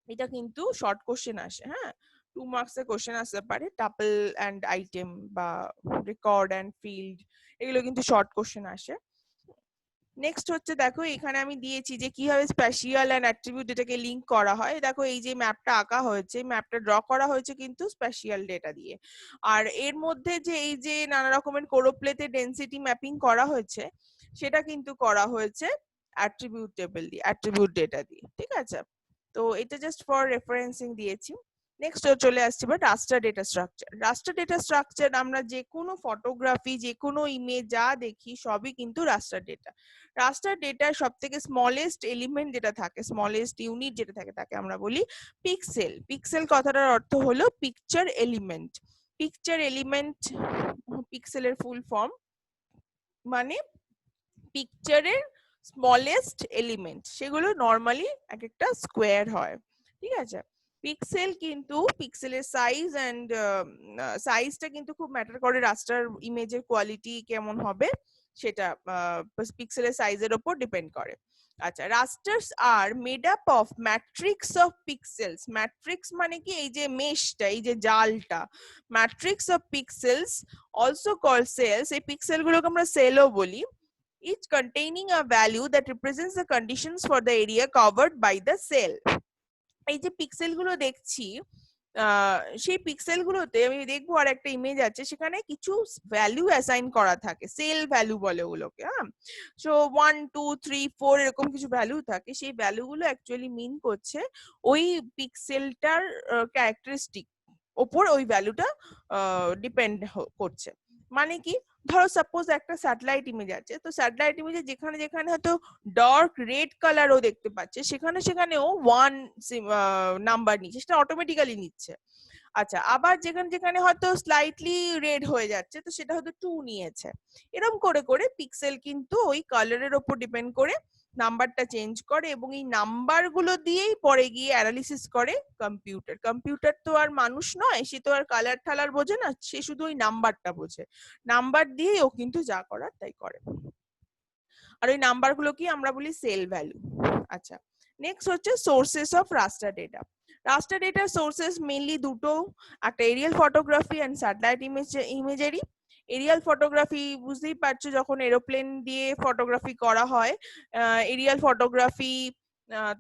এটা কিন্তু শর্ট কোশ্চেন আসে, হ্যাঁ, 2 মার্কস এর কোশ্চেন আসতে পারে, টাপল এন্ড আইটেম বা রেকর্ড এন্ড ফিল্ড, এগুলো কিন্তু শর্ট কোশ্চেন আসে। নেক্সট হচ্ছে, দেখো এখানে আমি দিয়েছি যে কিভাবে স্পেশাল এন্ড অ্যাট্রিবিউট ডেটাকে লিংক করা হয়। দেখো এই যে ম্যাপটা আঁকা হয়েছে, ম্যাপটা ড্র করা হয়েছে কিন্তু স্পেশাল ডেটা দিয়ে। আর এর মধ্যে যে এই যে নানা রকমের কোরোপ্লেতে ডেনসিটি ম্যাপিং করা হয়েছে, সেটা কিন্তু করা হয়েছে অ্যাট্রিবিউট টেবিল দিয়ে, অ্যাট্রিবিউট ডেটা দিয়ে, ঠিক আছে। তো এটা জাস্ট ফর রেফারেন্সিং দিয়েছি। নেক্সট চলে আসছে এবার রাস্টার ডেটা স্ট্রাকচার। রাস্টার ডেটা স্ট্রাকচার, আমরা যে কোনো ফটোগ্রাফি, যে কোনো ইমেজ যা দেখি সবই কিন্তু রাস্টার ডেটা। রাস্টার ডেটার সব থেকে স্মলেস্ট এলিমেন্ট যেটা থাকে, স্মলেস্ট ইউনিট যেটা থাকে, তাকে আমরা বলি পিক্সেল। পিক্সেল কথাটার অর্থ হলো পিকচার এলিমেন্ট। পিকচার এলিমেন্ট পিক্সেলের ফুল ফর্ম, মানে পিকচারের স্মলেস্ট এলিমেন্ট, সেগুলো নরমালি এক একটা স্কোয়ার হয়, ঠিক আছে। পিক্সেল কিন্তু পিক্সেলের সাইজ এন্ড সাইজটা কিন্তু খুব ম্যাটার করে রাস্টার ইমেজের কোয়ালিটি কেমন হবে সেটা পিক্সেলের সাইজের উপর ডিপেন্ড করে। আচ্ছা, rasters are made up of matrix of pixels. Matrix মানে কি, এই যে মেশটা, এই যে জালটা, matrix of pixels also call cells. এই পিক্সেল গুলোকে আমরা সেলও বলি। Each containing a value that represents the conditions for the area covered by the cell. এই যে পিক্সেল গুলো দেখছি, সেই পিক্সেল গুলোতে আমি দেখবো আর একটা ইমেজ আছে, সেখানে কিছু ভ্যালু অ্যাসাইন করা থাকে, সেল ভ্যালু বলে ওগুলোকে। হ্যাঁ, সো 1 2 3 4 এরকম কিছু ভ্যালু থাকে। সেই ভ্যালু গুলো অ্যাকচুয়ালি মিন করছে ওই পিক্সেলটার ক্যারেক্টারিস্টিক ওপর ওই ভ্যালুটা ডিপেন্ড করছে। মানে কি, ধরো সাপোজ একটা স্যাটেলাইট ইমেজ আছে, তো স্যাটেলাইট ইমেজে যেখানে যেখানে হয়তো ডার্ক রেড কালার ও দেখতে পাচ্ছে, সেখানে সেখানেও 1 নাম্বার নিচ্ছে, সেটা অটোমেটিক্যালি নিচ্ছে। আচ্ছা, আবার যেখানে যেখানে হয়তো স্লাইটলি রেড হয়ে যাচ্ছে, তো সেটা হয়তো 2 নিয়েছে। এরকম করে করে পিক্সেল কিন্তু ওই কালারের উপর ডিপেন্ড করে নাম্বারটা চেঞ্জ করে, এবং এই নাম্বার গুলো দিয়েই পরে গিয়ে অ্যানালিসিস করে কম্পিউটার। কম্পিউটার তো আর মানুষ নয়, সে তো আর কালার ঠালার বোঝে না, সে শুধু ওই নাম্বারটা বোঝে। নাম্বার দিয়েই ও কিন্তু যা করার তাই করে। আর ওই নাম্বার গুলো কি আমরা বলি সেল ভ্যালু। আচ্ছা, নেক্সট হচ্ছে sources of raster data. Raster ডেটার সোর্সেস মেইনলি দুটো, একটা aerial photography and satellite imagery. Aerial photography বুঝতেই পারছো, যখন এরোপ্লেন দিয়ে ফটোগ্রাফি করা হয়। এরিয়াল ফটোগ্রাফি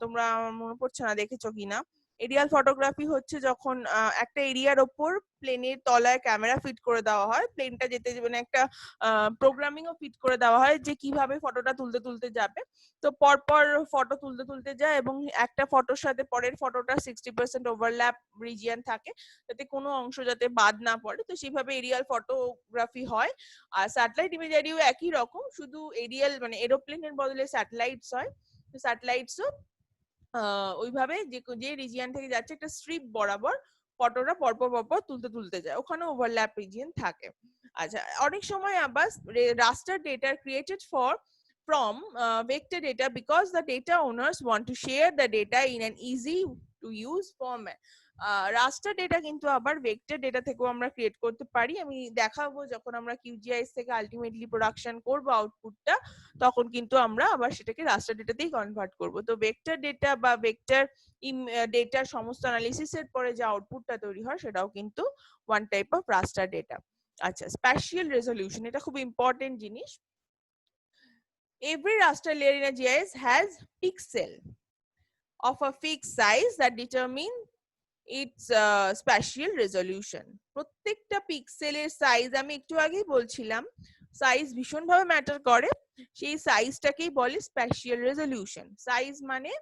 তোমরা, মনে পড়ছে না দেখেছো কিনা। এরিয়াল ফটোগ্রাফি হচ্ছে যখন একটা এরিয়ার ওপর প্লেনের তলায় ক্যামেরা ফিট করে দেওয়া হয়, প্লেনটা যেতে মানে একটা প্রোগ্রামিং ও ফিট করে দেওয়া হয় যে কিভাবে ফটোটা তুলতে তুলতে যাবে। তো পরপর ফটো তুলতে তুলতে যায়, এবং একটা ফটোর সাথে পরের ফটোটা 60% ওভারল্যাপ রিজিয়ন থাকে, যাতে কোনো অংশ যাতে বাদ না পড়ে। তো সেইভাবে এরিয়াল ফটোগ্রাফি হয়। আর স্যাটেলাইট ইমেজারিও একই রকম, শুধু এরিয়াল মানে এরোপ্লেনের বদলে স্যাটেলাইটস হয়। তো স্যাটেলাইটসও ওইভাবে যে রিজিয়ন থেকে যাচ্ছে একটা স্ট্রিপ বরাবর ফটোটা পরপর পরপর তুলতে তুলতে যায়, ওখানে ওভারল্যাপ রিজিয়ন থাকে। আচ্ছা, অনেক সময় আবার raster data created from vector data because the data owners want to share the data in an easy to use format. Raster data কিন্তু আবার ভেক্টর ডেটা থেকেও আমরা ক্রিয়েট করতে পারি। আমি দেখাবো যখন আমরা কিউজিআইএস থেকে আলটিমেটলি প্রোডাকশন করব আউটপুটটা, তখন কিন্তু আমরা আবার সেটাকে রাস্টার ডেটাতেই কনভার্ট করব। তো ভেক্টর ডেটা বা ভেক্টর ডেটার সমস্ত অ্যানালিসিস এর পরে যে আউটপুটটা তৈরি হয়, সেটাও কিন্তু one type of raster data. আচ্ছা, স্প্যাশিয়াল রেজলিউশন, এটা খুব ইম্পর্টেন্ট জিনিস। Every raster layer in a GIS has pixel of a fixed size that determine its spatial resolution. প্রত্যেকটা পিক্সেলের সাইজ, আমি একটু আগেই বলছিলাম সাইজ ভীষণভাবে ম্যাটার করে, সেই সাইজটাকেই বলে স্প্যাশিয়াল রেজলিউশন। সাইজ মানে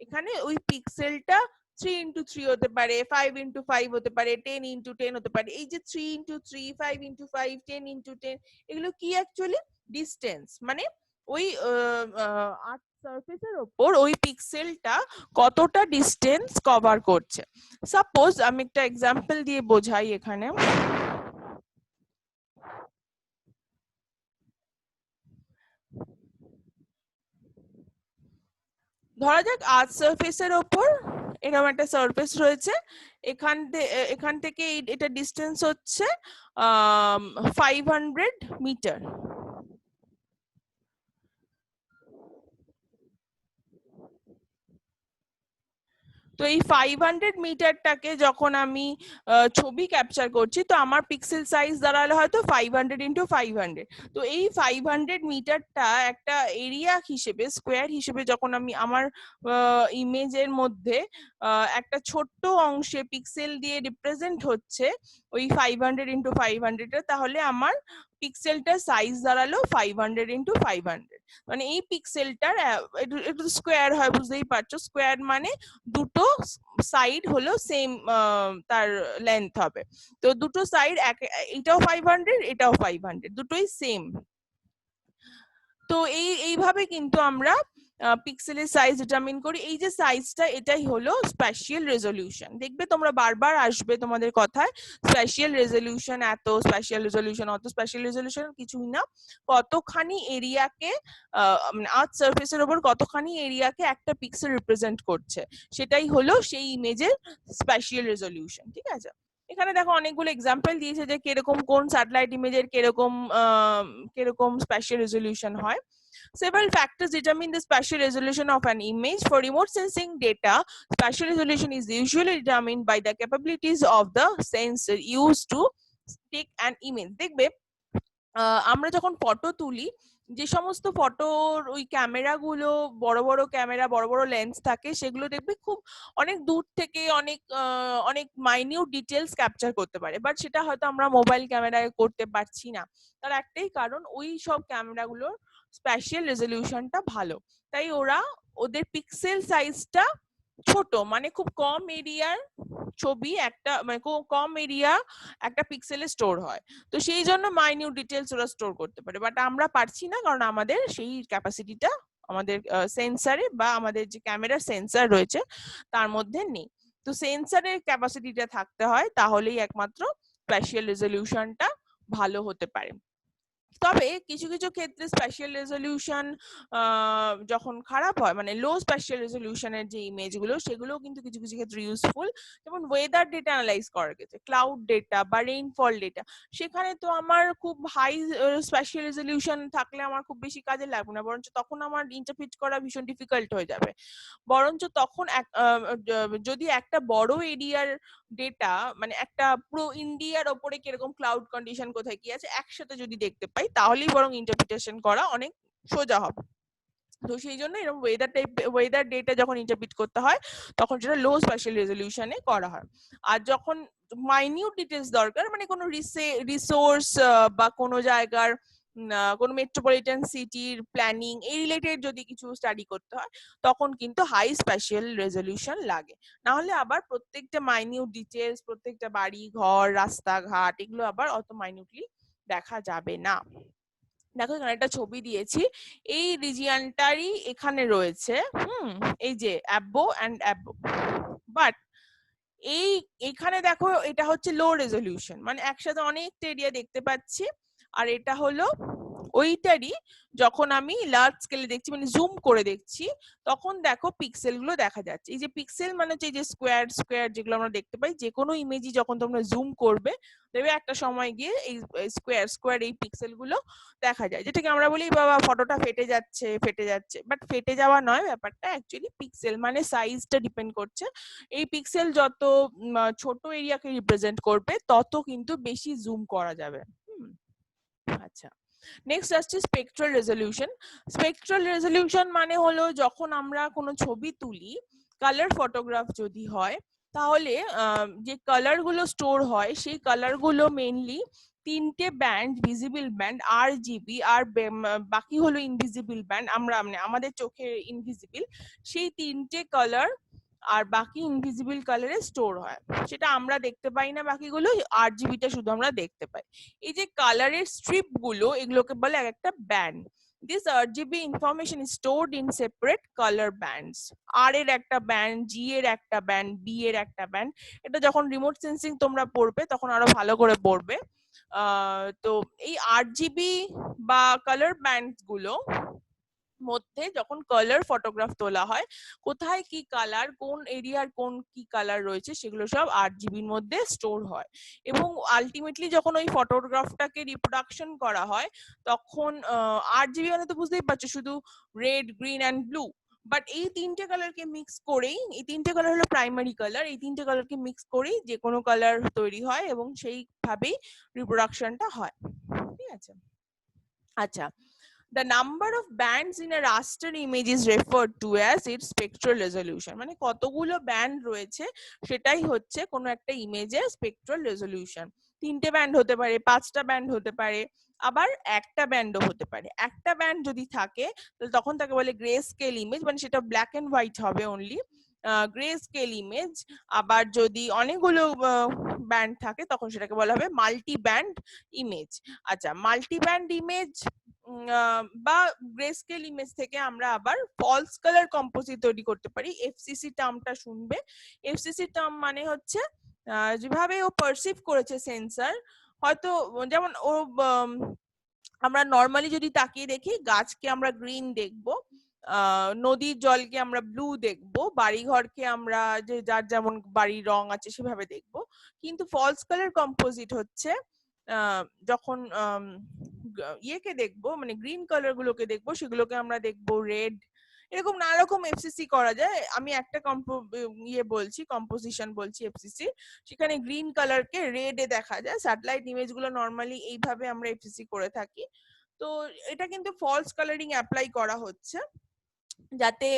এখানে ওই পিক্সেলটা 3x3 হতে পারে, 5x5 হতে পারে, 10x10 হতে পারে। এই যে 3x3, 5x5, 10x10, এগুলো কি অ্যাকচুয়ালি ডিস্টেন্স, মানে ওই আর্ট সারফেসের ওপর ওই পিক্সেলটা কতটা ডিস্টেন্স কভার করছে। সাপোজ আমি একটা এক্সাম্পল দিয়ে বোঝাই এখানে। ধরা যাক আর্থ সারফেসের ওপর এরকম একটা সারফেস রয়েছে, এখান থেকে এটা ডিস্টেন্স হচ্ছে 500 মিটার। তো এই 500 মিটারটাকে যখন আমি ছবি ক্যাপচার করছি, তো আমার পিক্সেল সাইজ দাঁড়ালে হয়তো 500x500। তো এই 500 মিটারটা একটা এরিয়া হিসেবে, স্কোয়ার হিসেবে যখন আমি আমার ইমেজের মধ্যে একটা ছোট্ট অংশে পিক্সেল দিয়ে রিপ্রেজেন্ট হচ্ছে ওই 500x500, তাহলে আমার পিক্সেলটার সাইজ দাঁড়ালো 500x500। মানে এই পিক্সেলটার একটু স্কোয়ার হয়, বুঝতেই পারছো, স্কোয়ার মানে দুটো সাইড হলো সেম, তার লেন্থ হবে। তো দুটো সাইড, এটাও 500, এটাও 500, দুটোই সেম। তো এইভাবে কিন্তু আমরা পিক্সেলের সাইজ ডিটারমিন করি। এই যে সাইজটা, এটাই হলো স্প্যাশিয়াল রেজলিউশন। দেখবে তোমরা বারবার আসবে তোমাদের কথায় স্প্যাশিয়াল রেজলিউশন, এত স্প্যাশিয়াল রেজলিউশন, অত স্প্যাশিয়াল রেজলিউশন কিছুই না, কতখানি এরিয়াকে আর্থ সারফেসের উপর কতখানি এরিয়াকে একটা পিক্সেল রিপ্রেজেন্ট করছে, সেটাই হলো সেই ইমেজের স্প্যাশিয়াল রেজলিউশন। ঠিক আছে, এখানে দেখো অনেকগুলো এক্সাম্পল দিয়েছে যে কিরকম কোন স্যাটেলাইট ইমেজের কিরকম কিরকম স্প্যাশিয়াল রেজলিউশন হয়। Several factors determine the spatial resolution of an image. For remote sensing data, spatial resolution is usually determined by the capabilities of the sensor used to take an image. দেখবে আমরা যখন photo তুলি, যে সমস্ত ফটোর ওই ক্যামেরাগুলো বড় বড় ক্যামেরা, বড় বড় লেন্স থাকে, সেগুলো দেখবে খুব অনেক দূর থেকে অনেক অনেক মাইনিউট ডিটেলস ক্যাপচার করতে পারে, বাট সেটা হয়তো আমরা মোবাইল ক্যামেরায় করতে পারছি না। তার একটাই কারণ, ওই সব ক্যামেরাগুলোর স্প্যাশিয়াল রেজলিউশনটা ভালো, তাই ওরা ওদের পিক্সেল সাইজটা ছোট, মানে খুব কম এরিয়ার ছবি একটা, মানে কম এরিয়া একটা পিক্সেলে স্টোর হয়, তো সেই জন্য মাইনিউট ডিটেলস ওরা স্টোর করতে পারে। বাট আমরা পারছি না, কারণ আমাদের সেই ক্যাপাসিটিটা আমাদের সেন্সারে বা আমাদের যে ক্যামেরার সেন্সার রয়েছে তার মধ্যে নেই। তো সেন্সারের ক্যাপাসিটিটা থাকতে হয়, তাহলেই একমাত্র স্প্যাশিয়াল রেজলিউশনটা ভালো হতে পারে। তবে কিছু কিছু ক্ষেত্রে স্প্যাশিয়াল রেজলিউশন যখন খারাপ হয়, মানে লো স্প্যাশিয়াল রেজলিউশনের যে ইমেজগুলো, সেগুলো কিন্তু কিছু কিছু ক্ষেত্রে ইউজফুল। যেমন ওয়েদার ডেটা অ্যানালাইজ করার ক্ষেত্রে, ক্লাউড ডেটা বা রেইনফল ডেটা, সেখানে তো আমার খুব হাই স্প্যাশিয়াল রেজলিউশন থাকলে আমার খুব বেশি কাজে লাগবে না, বরঞ্চ তখন আমার ইন্টারপ্রিট করা ভীষণ ডিফিকাল্ট হয়ে যাবে। বরঞ্চ তখন যদি একটা বড় এরিয়ার ডেটা, মানে একটা পুরো ইন্ডিয়ার ওপরে কিরকম ক্লাউড কন্ডিশন কোথায় কি আছে একসাথে যদি দেখতে পাই, তাহলেই বরং ইন্টারপ্রিটেশন করা অনেক সোজা হবে। তো সেই জন্য এরকম ওয়েদার ডেটা যখন ইন্টারপ্রিট করতে হয়, তখন সেটা লো স্প্যাশাল রেজলিউশনে করা হয়। আর যখন মাইনিউট ডিটেলস দরকার, মানে কোনো রিসোর্স বা কোনো জায়গার কোনো মেট্রোপলিটন সিটির প্ল্যানিং এই রিলেটেড যদি কিছু স্টাডি করতে হয়, তখন কিন্তু হাই স্প্যাশাল রেজলিউশন লাগে। না হলে আবার প্রত্যেকটা মাইনিউট ডিটেলস, প্রত্যেকটা বাড়ি ঘর রাস্তাঘাট, এগুলো আবার অত মাইনিউটলি দেখা যাবে না। দেখো এখানে একটা ছবি দিয়েছি, এই রিজিয়নটারই এখানে রয়েছে, এই যে অ্যাবো অ্যান্ড অ্যাবো, বাট এখানে দেখো এটা হচ্ছে লো রেজলিউশন, মানে একসাথে অনেকটা এরিয়া দেখতে পাচ্ছি। আর এটা হলো ওইটারই, যখন আমি লার্জ স্কেলে দেখছি, মানে জুম করে দেখছি, তখন দেখো পিক্সেল গুলো দেখা যাচ্ছে। এই যে পিক্সেল মানে হচ্ছে এই যে স্কোয়ার স্কোয়ার যেগুলো আমরা দেখতে পাই, যে কোনো ইমেজই যখন তোমরা জুম করবে, দেখবে একটা সময় গিয়ে এই স্কোয়ার স্কোয়ার এই পিক্সেল গুলো দেখা যায়, যেটাকে আমরা বলি বাবা ফটোটা ফেটে যাচ্ছে, বাট ফেটে যাওয়া নয় ব্যাপারটা, অ্যাকচুয়ালি পিক্সেল মানে সাইজটা ডিপেন্ড করছে। এই পিক্সেল যত ছোট এরিয়াকে রিপ্রেজেন্ট করবে, তত কিন্তু বেশি জুম করা যাবে। আচ্ছা, নেক্সট আসছে স্পেকট্রাল রেজলিউশন। স্পেকট্রাল রেজলিউশন মানে হলো যখন আমরা কোনো ছবি তুলি, কালার ফটোগ্রাফ যদি হয়, তাহলে যে কালার গুলো স্টোর হয়, সেই কালার গুলো মেইনলি তিনটে ব্যান্ড, ভিজিবল ব্যান্ড RGB, আর বাকি হলো ইনভিজিবল ব্যান্ড, আমরা মানে আমাদের চোখে ইনভিজিবল, সেই তিনটে কালার আর বাকি ইনভিজিবল কালারে স্টোর হয়, সেটা আমরা দেখতে পাই না, বাকিগুলো RGBটা শুধু আমরা দেখতে পাই। এই যে কালারের স্ট্রিপ গুলো, এগুলোকে বলে একটা band. This RGB information is stored in separate color bands. R এর একটা ব্যান্ড, G এর একটা ব্যান্ড, B এর একটা ব্যান্ড। এটা যখন রিমোট সেন্সিং তোমরা পড়বে, তখন আরো ভালো করে পড়বে। তো এই RGB বা কালার ব্যান্ডস গুলো মধ্যে যখন কালার ফটোগ্রাফ তোলা হয়, কোথায় কি কালার, কোন এরিয়ার কোন কি কালার রয়েছে, সেগুলো সব RGBর মধ্যে স্টোর হয়। এবং আলটিমেটলি যখন ওই ফটোগ্রাফটাকে রিপ্রোডাকশন করা হয়, তখন RGB মানে তো বুঝতেই পারছো, শুধু red, green and blue, but এই তিনটে কালারকে মিক্স করেই, এই তিনটে কালার হলো প্রাইমারি কালার, এই তিনটে কালারকে মিক্স করেই যে কোনো কালার তৈরি হয়, এবং সেইভাবেই রিপ্রোডাকশনটা হয়। ঠিক আছে, আচ্ছা, the number of bands in a raster image is referred to as its spectral resolution. মানে কতগুলো ব্যান্ড রয়েছে সেটাই হচ্ছে কোনো একটা ইমেজের স্পেকট্রাল রেজলিউশন। তিনটে ব্যান্ড হতে পারে, পাঁচটা ব্যান্ড হতে পারে, আবার একটা ব্যান্ডও হতে পারে। একটা ব্যান্ড যদি থাকে, তাহলে তখন তাকে বলে গ্রে স্কেল ইমেজ, মানে সেটা ব্ল্যাক এন্ড হোয়াইট হবে অনলি, গ্রে স্কেল ইমেজ। আবার যদি অনেকগুলো ব্যান্ড থাকে, তখন সেটাকে বলা হবে মাল্টি ব্যান্ড ইমেজ। আচ্ছা, মাল্টি ব্যান্ড ইমেজ বা গ্রে স্কেল ইমেজ থেকে আমরা আবার ফলস কালার কম্পোজিট তৈরি করতে পারি। এফসিসি টার্মটা শুনবে। এফসিসি টার্ম মানে হচ্ছে যেভাবে ও পারসিভ করেছে সেন্সর, হয়তো যেমন ও আমরা নর্মালি যদি তাকিয়ে দেখি, গাছকে আমরা গ্রিন দেখবো, নদীর জলকে আমরা ব্লু দেখবো, বাড়িঘরকে আমরা যে যার যেমন বাড়ির রং আছে সেভাবে দেখবো। কিন্তু ফলস কালার কম্পোজিট হচ্ছে যখন ইয়েকে দেখবো, মানে গ্রিন কালার গুলোকে দেখবো, সেগুলোকে আমরা দেখবো রেড। এরকম নানা রকম এফসিসি করা যায়। আমি একটা বলছি, কম্পোজিশন বলছি এফসিসি, সেখানে গ্রিন কালারকে রেড এ দেখা যায়। স্যাটেলাইট ইমেজ গুলো নর্মালি এইভাবে আমরা এফসিসি করে থাকি। তো এটা কিন্তু ফলস কালারিং অ্যাপ্লাই করা হচ্ছে, যাতে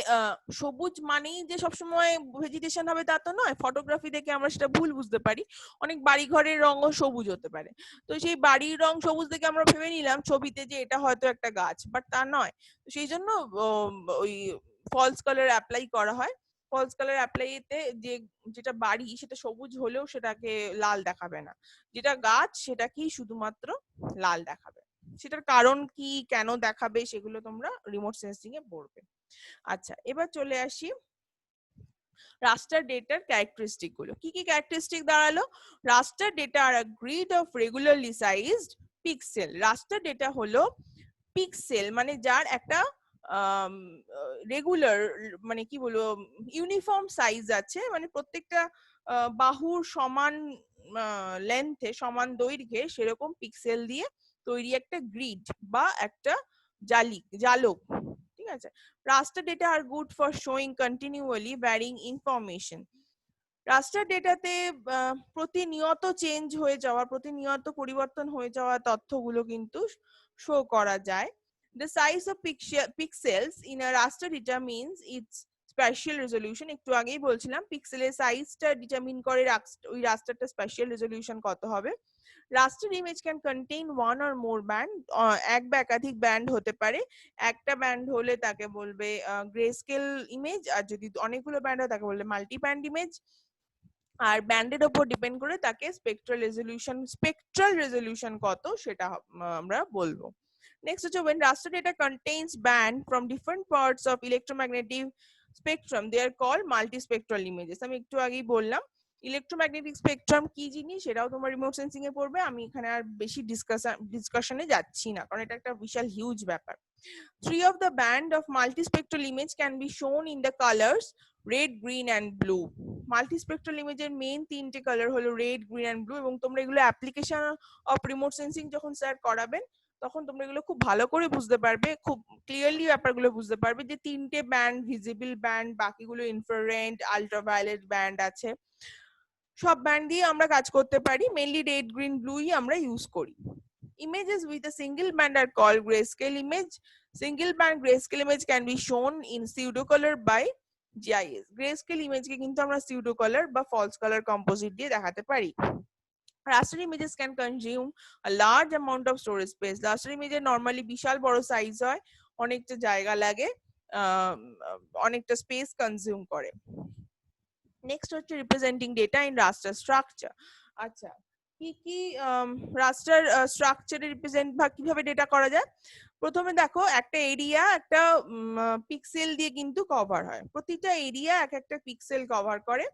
সবুজ মানেই যে সবসময় ভেজিটেশন হবে তা তো নয়। ফটোগ্রাফি দেখে আমরা সেটা ভুল বুঝতে পারি, অনেক বাড়ি ঘরের রঙও সবুজ হতে পারে। তো সেই বাড়ির রং সবুজ দেখে আমরা ভেবে নিলাম ছবিতে যে এটা হয়তো একটা গাছ, বাট তা নয়। সেই জন্য ওই ফলস কালার অ্যাপ্লাই করা হয়। ফলস কালার অ্যাপ্লাইতে যেটা বাড়ি সেটা সবুজ হলেও সেটাকে লাল দেখাবে না, যেটা গাছ সেটাকেই শুধুমাত্র লাল দেখাবে। সেটার কারণ কি, কেন দেখাবে, সেগুলো তোমরা রিমোট সেন্সিং এ পড়বে। আচ্ছা, এবার চলে আসি রাস্টার ডেটার ক্যারেক্টারিস্টিক গুলো। কি কি ক্যারেক্টারিস্টিক দাঁড়ালো? Raster data are grid of regularly sized pixel. Raster data হলো পিক্সেল, মানে যার একটা রেগুলার, মানে কি বলবো, ইউনিফর্ম সাইজ আছে, মানে প্রত্যেকটা বাহুর সমান লেন্থে, সমান দৈর্ঘ্যে সেরকম পিক্সেল দিয়ে তৈরি একটা গ্রিড বা একটা জালক। ঠিক আছে। Raster data are good for showing continually varying information. Raster ডেটাতে প্রতিনিয়ত চেঞ্জ হয়ে যাওয়া, প্রতিনিয়ত পরিবর্তন হয়ে যাওয়া তথ্যগুলো কিন্তু শো করা যায়। The size of pixels in a raster determines its spatial resolution. একটু আগেই বলছিলাম পিক্সেলের সাইজটা ডিটারমিন করে ওই রাস্টারটা স্পেশাল রেজলিউশন কত হবে। Raster image can contain one or more band. এক বা একাধিক ব্যান্ড হতে পারে। একটা ব্যান্ড হলে তাকে বলবে গ্রে স্কেল ইমেজ, আর যদি অনেকগুলো ব্যান্ড হয় তাকে বলবে মাল্টি ব্যান্ড ইমেজ। আর ব্যান্ডের উপর ডিপেন্ড করে তাকে স্পেকট্রাল রেজলিউশন কত সেটা আমরা বলবো। নেক্সট হচ্ছে when raster data contains band from different parts of electromagnetic spectrum they are called multispectral images. আমি একটু আগেই বললাম ইলেকট্রোম্যাগনেটিক স্পেকট্রাম কি জিনিস সেটাও তোমার রিমোট সেন্সিং এ পড়বে। আমি এখানে আর বেশি ডিসকাশনে যাচ্ছি না, কারণ এটা একটা বিশাল হিউজ ব্যাপার। Three of the band of multispectral image can be shown in the colors red, green and blue. Multispectral image এর মেইন তিনটে কালার হলো রেড, গ্রিন এন্ড ব্লু, এবং তোমরা এগুলো অ্যাপ্লিকেশন অফ রিমোট সেন্সিং যখন স্যার করাবেন তখন তোমরা এগুলো খুব ভালো করে বুঝতে পারবে, খুব ক্লিয়ারলি ব্যাপারগুলো বুঝতে পারবে যে তিনটে ব্যান্ড ভিজিবল ব্যান্ড, বাকিগুলো ইনফ্রারেড, আলট্রাভায়োলেট ব্যান্ড আছে। সব ব্যান্ড দিয়ে আমরা কাজ করতে পারি, মেইনলি রেড, গ্রিন, ব্লুই আমরা ইউজ করি। Images with a single band are called grayscale image. Single band grayscale image can be shown in pseudo color by GIS. Grayscale image কে কিন্তু আমরা pseudo color বা false color composite দিয়ে দেখাতে পারি। Raster images can consume a large amount of storage space. Raster image normally বিশাল বড় size হয়, অনেকটা জায়গা লাগে, অনেকটা স্পেস কনজিউম করে। নেক্সট হচ্ছে representing data in raster structure. আচ্ছা, কি কি রাস্টার স্ট্রাকচারে রিপ্রেজেন্ট বা কিভাবে ডেটা করা যায়? প্রথমে দেখো একটা এরিয়া একটা পিক্সেল দিয়ে কিন্তু কভার হয়, প্রতিটা এরিয়া এক একটা পিক্সেল কভার করে।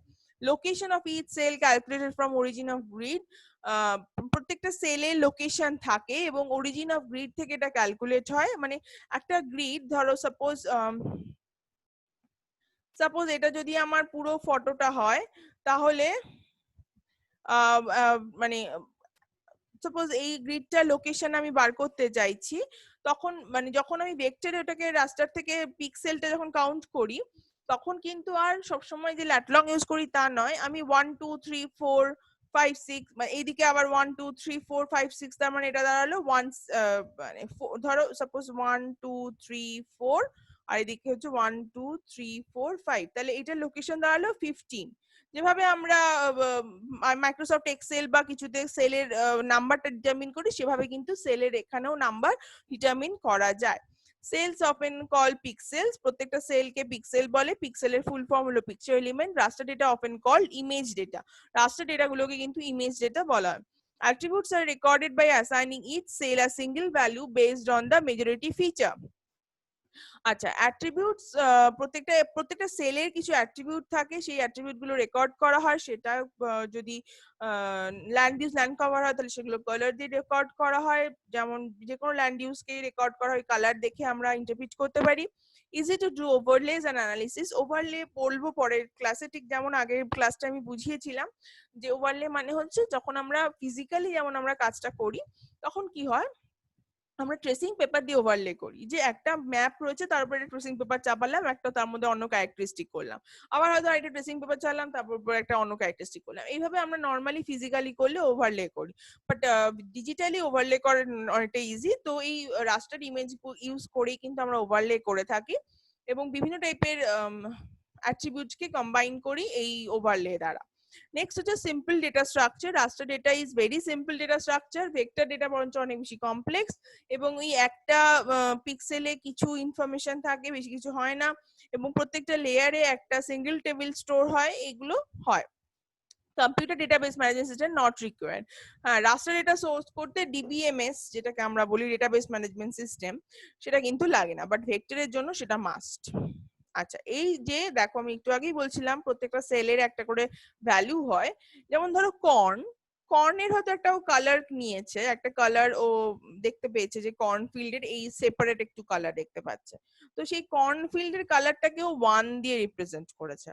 Location of each cell calculated from origin of grid. প্রত্যেকটা সেলের লোকেশন থাকে এবং অরিজিন অফ গ্রিড থেকে এটা ক্যালকুলেট হয়। মানে একটা গ্রিড ধরো সাপোজ এটা যদি আমার পুরো ফটোটা হয়, তাহলে মানে সাপোজ এই গ্রিডটা লোকেশন আমি বার করতে চাইছি, তখন মানে যখন আমি ভেক্টরে ওটাকে রাস্টার থেকে পিক্সেলটা যখন কাউন্ট করি, তখন কিন্তু আর সবসময় যে ল্যাটলং ইউজ করি তা নয়, আমি 1 2 3 4 5 6 মানে এইদিকে আবার 1 2 3 4 5 6, তার মানে এটা দাঁড়ালো মানে ধরো সাপোজ 1 2 3 4 আর এদিকে হচ্ছে 1 2 3 4 5, তাহলে এটার লোকেশন দাঁড়ালো 15। যেভাবে আমরা মাইক্রোসফট এক্সেল বা কিছুতে সেলের নাম্বারটা ডিটারমিন করি, সেভাবে কিন্তু সেলের এখানেও নাম্বার ডিটারমিন করা যায়। সেলস অফেন কল পিক্সেলস, প্রত্যেকটা সেলকে পিক্সেল বলে। পিক্সেলের ফুল ফর্ম হলো picture element. Raster data often call image data, raster data গুলোকে কিন্তু ইমেজ ডেটা বলা হয়। Attributes are recorded by assigning each cell a single value based on the majority feature. আচ্ছা, attributes প্রত্যেকটা সেলের কিছু অ্যাট্রিবিউট থাকে, সেই অ্যাট্রিবিউট গুলো রেকর্ড করা হয়। সেটা যদি ল্যান্ড ইউজ ল্যান্ড কভার হয় তাহলে সেগুলো কালার দিয়ে রেকর্ড করা হয়। যেমন যে কোনো ল্যান্ড ইউজকে রেকর্ড করা হয় কালার দেখে আমরা ইন্টারপ্রিট করতে পারি। Easy to do overlays and analysis. Overlay বলবো পরের ক্লাসে, ঠিক যেমন আগের ক্লাসটা আমি বুঝিয়েছিলাম যে ওভারলে মানে হচ্ছে যখন আমরা ফিজিক্যালি যেমন আমরা কাজটা করি তখন কি হয়, আমরা ট্রেসিং পেপার দিয়ে ওভারলে করি, যে একটা ম্যাপ রয়েছে তার উপরে ট্রেসিং পেপার চাপালাম, একটা তার মধ্যে অন্য ক্যারেক্টারিস্টিক করলাম, আবার হয়তো একটা ট্রেসিং পেপার চালাম তারপর উপরে একটা অন্য ক্যারেক্টারিস্টিক করলাম। এইভাবে আমরা নর্মালি ফিজিক্যালি করলে ওভারলে করি, বাট ডিজিটালি ওভারলে করা অনেকটা ইজি। তো এই রাস্টার ইমেজ ইউজ করেই কিন্তু আমরা ওভারলে করে থাকি এবং বিভিন্ন টাইপের অ্যাট্রিবিউটসকে কম্বাইন করি এই ওভারলে দ্বারা। নেক্সট হচ্ছে simple data structure. Raster data is very simple data structure. Vector data বরঞ্চ অনেক বেশি কমপ্লেক্স এবং এই একটা পিক্সেলে কিছু ইনফরমেশন থাকে, বেশি কিছু হয় না, এবং প্রত্যেকটা লেয়ারে একটা সিঙ্গেল টেবিল স্টোর হয়, এগুলো হয়। Computer database management system not required. হ্যাঁ, রাস্টার ডেটা সোর্স করতে ডিবিএমএস যেটাকে আমরা বলি ডেটাবেস ম্যানেজমেন্ট সিস্টেম, সেটা কিন্তু লাগে না, বাট ভেক্টরের জন্য সেটা মাস্ট। আচ্ছা, এই যে দেখো আমি একটু আগেই বলছিলাম প্রত্যেকটা সেলের একটা করে ভ্যালু হয়। যেমন ধরো কর্নের হয়তো একটা কালার নিয়েছে, একটা কালার ও দেখতে পেয়েছে যে কর্ন ফিল্ডের এই সেপারেট একটু কালার দেখতে পাচ্ছে, তো সেই কর্ন ফিল্ডের কালারটাকেও 1 দিয়ে রিপ্রেজেন্ট করেছে।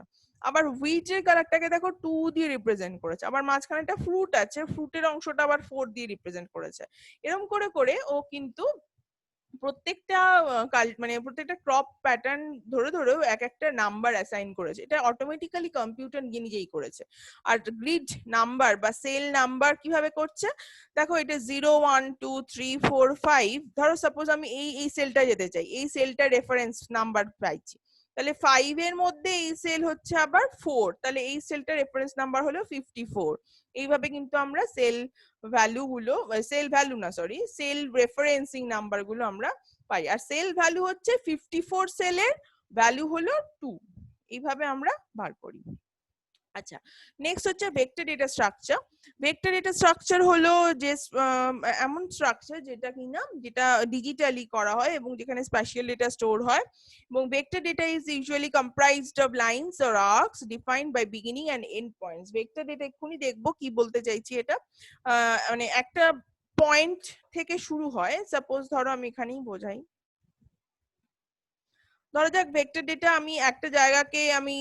আবার হুইটের কালারটাকে দেখো 2 দিয়ে রিপ্রেজেন্ট করেছে। আবার মাঝখানে একটা ফ্রুট আছে, ফ্রুটের অংশটা আবার 4 দিয়ে রিপ্রেজেন্ট করেছে। এরকম করে করে ও কিন্তু প্রত্যেকটা মানে প্রত্যেকটা ক্রপ প্যাটার্ন ধরে ধরেও এক একটা নাম্বার অ্যাসাইন করেছে। এটা অটোমেটিক্যালি কম্পিউটার নিজেই করেছে। আর গ্রিড নাম্বার বা সেল নাম্বার কিভাবে করছে দেখো, এটা 0 1 2 3 4 5, ধরো সাপোজ আমি এই সেলটা যেতে চাই, এই সেলটা রেফারেন্স নাম্বার পাইছি, তাহলে 5 এর মধ্যে এই সেল হচ্ছে আবার 4, তাহলে এই সেলটা রেফারেন্স নাম্বার হলো 54। এইভাবে কিন্তু আমরা সেল ভ্যালু গুলো, সেল ভ্যালু না সরি, সেল রেফারেন্সিং নাম্বার গুলো আমরা পাই। আর সেল ভ্যালু হচ্ছে 54 সেলের ভ্যালু হলো 2, এইভাবে আমরা বার করি। আচ্ছা, নেক্সট হচ্ছে vector data structure. Vector data structure হলো যে এমন স্ট্রাকচার যেটা ডিজিটালি করা হয় এবং যেখানে স্পেশাল ডেটা স্টোর হয়। এবং vector data is usually comprised of lines or arcs defined by beginning and end points. Vector data এক্ষুনি দেখবো কি বলতে চাইছি। এটা মানে একটা পয়েন্ট থেকে শুরু হয়, সাপোজ ধরো আমি এখানেই বোঝাই, ধরা যাক ভেক্টর ডেটা আমি একটা জায়গাকে আমি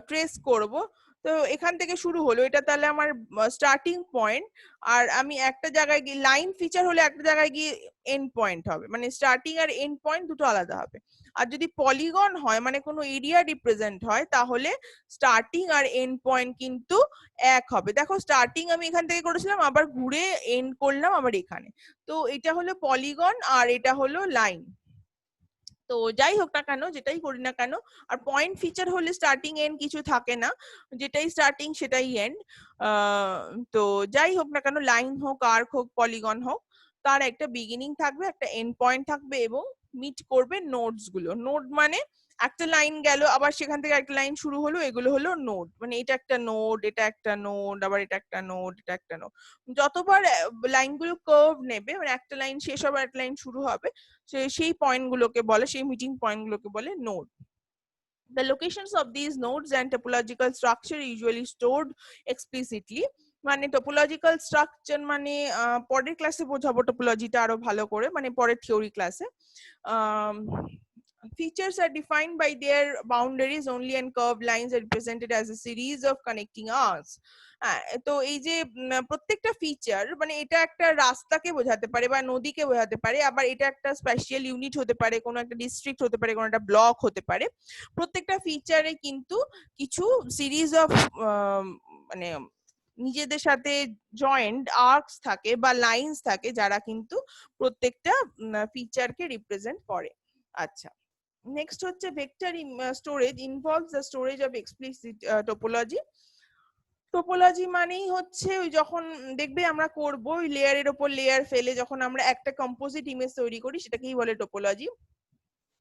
ট্রেস করব, তো এখান থেকে শুরু হলো, এটা তাহলে আমার স্টার্টিং পয়েন্ট। আর আমি একটা জায়গায় গিয়ে লাইন ফিচার হলে একটা জায়গায় গিয়ে এন্ড পয়েন্ট হবে, মানে স্টার্টিং আর এন্ড পয়েন্ট দুটো আলাদা হবে। আর যদি পলিগন হয় মানে কোনো এরিয়া রিপ্রেজেন্ট হয় তাহলে স্টার্টিং আর এন্ড পয়েন্ট কিন্তু এক হবে। দেখো স্টার্টিং আমি এখান থেকে করেছিলাম, আবার ঘুরে এন্ড করলাম আবার এখানে, তো এটা হলো পলিগন আর এটা হলো লাইন। তো যাই হোক না কেন, যেটাই করি না কেন, আর পয়েন্ট ফিচার হলে স্টার্টিং এন্ড কিছু থাকে না, যেটাই স্টার্টিং সেটাই এন্ড। তো যাই হোক না কেন, লাইন হোক আর্ক হোক পলিগন হোক, তার একটা বিগিনিং থাকবে, একটা এন্ড পয়েন্ট থাকবে এবং মিট করবে নোডস গুলো। নোড মানে একটা লাইন গেল আবার সেখান থেকে একটা লাইন শুরু হলো, এগুলো হলো নোড। মানে এটা একটা নোড, এটা একটা নোড, আবার এটা একটা নোড, এটা একটা নোড। যতবার লাইনগুলো কার্ভ নেবে, মানে একটা লাইন শেষ হবে একটা লাইন শুরু হবে, সেই পয়েন্ট গুলোকে বলে, সেই মিটিং পয়েন্ট গুলোকে বলে node. The locations of these nodes and topological structure usually stored explicitly. মানে টোপোলজিক্যাল স্ট্রাকচার মানে পরের ক্লাসে বোঝাবো টোপোলজিটা আরো ভালো করে, মানে পরের থিওরি ক্লাসে। Features are defined by their boundaries only and curved lines are represented as a series of connecting arcs. তো এই যে প্রত্যেকটা ফিচার, মানে এটা একটা রাস্তাকে বোঝাতে পারে বা নদীকে বোঝাতে পারে, আবার এটা একটা স্পেশাল ইউনিট হতে পারে, কোনো একটা ডিস্ট্রিক্ট হতে পারে, কোনো একটা ব্লক হতে পারে। প্রত্যেকটা ফিচারে কিন্তু কিছু সিরিজ অফ মানে নিজেদের সাথে জয়েন্ট আর্কস থাকে বা লাইন্স থাকে, যারা কিন্তু প্রত্যেকটা ফিচারকে রিপ্রেজেন্ট করে। আচ্ছা, নেক্সট হচ্ছে vector storage involves the storage of explicit topology. Topology মানেই হচ্ছে ওই যখন দেখবে আমরা করব ওই লেয়ারের উপর লেয়ার ফেলে যখন আমরা একটা কম্পোজিট ইমেজ তৈরি করি, সেটাকেই বলে topology.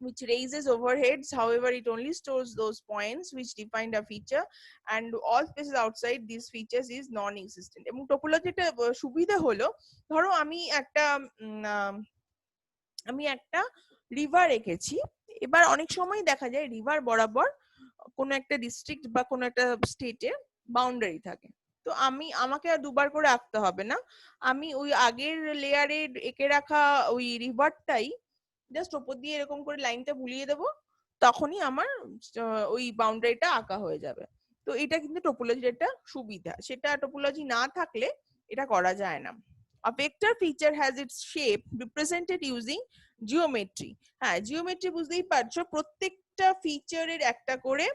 which raises overheads. However, it only stores those points which defined a feature, and all spaces outside these features is non-existent. এবং টোপোলজিটা সুবিধা হলো, ধরো আমি একটা রিভার এঁকেছি, এবার অনেক সময় দেখা যায় রিভার বরাবর কোনো একটা ডিস্ট্রিক্ট বা কোনো একটা স্টেটে বাউন্ডারি থাকে। তো আমাকে আর দুবার করে আঁকতে হবে না, আমি ওই আগের লেয়ারে এঁকে রাখা ওই রিভারটাই জাস্ট ওপর দিয়ে এরকম করে লাইনটা বুলিয়ে দেবো, তখনই আমার ওই বাউন্ডারিটা আঁকা হয়ে যাবে। তো এটা কিন্তু টোপোলজির একটা সুবিধা, সেটা টোপোলজি না থাকলে এটা করা যায় না। A vector feature has its shape represented using geometry. হ্যাঁ, জিওমেট্রি বুঝতেই পারছো, প্রত্যেকটা ফিচারের একটা করে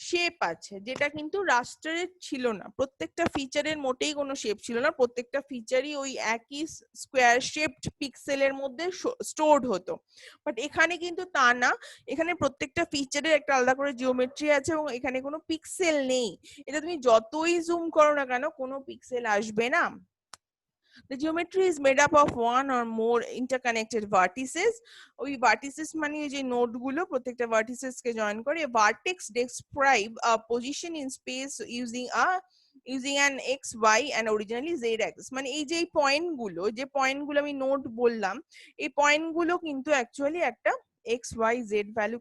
শেপ আছে, যেটা কিন্তু রাস্টারের ছিল না। প্রত্যেকটা ফিচারের মোটেই কোনো শেপ ছিল না, প্রত্যেকটা ফিচারই ওই একই স্কোয়ার শেপড পিক্সেলের মধ্যে স্টোরড হতো। বাট এখানে কিন্তু তা না, এখানে প্রত্যেকটা ফিচারের একটা আলাদা করে জিওমেট্রি আছে এবং এখানে কোনো পিক্সেল নেই। এটা তুমি যতই জুম করো না কেন কোনো পিক্সেল আসবে না। The geometry is made up of one or more interconnected vertices. ওই vertices মানে যে নোড গুলো প্রত্যেকটা vertices কে জয়েন করে। Vertex describe a position in space using an x, y and originally z axis. মানে এই যে পয়েন্ট গুলো আমি নোড বললাম, এই পয়েন্ট গুলো কিন্তু অ্যাকচুয়ালি একটা এক্স ওয়াই জেড ভ্যালু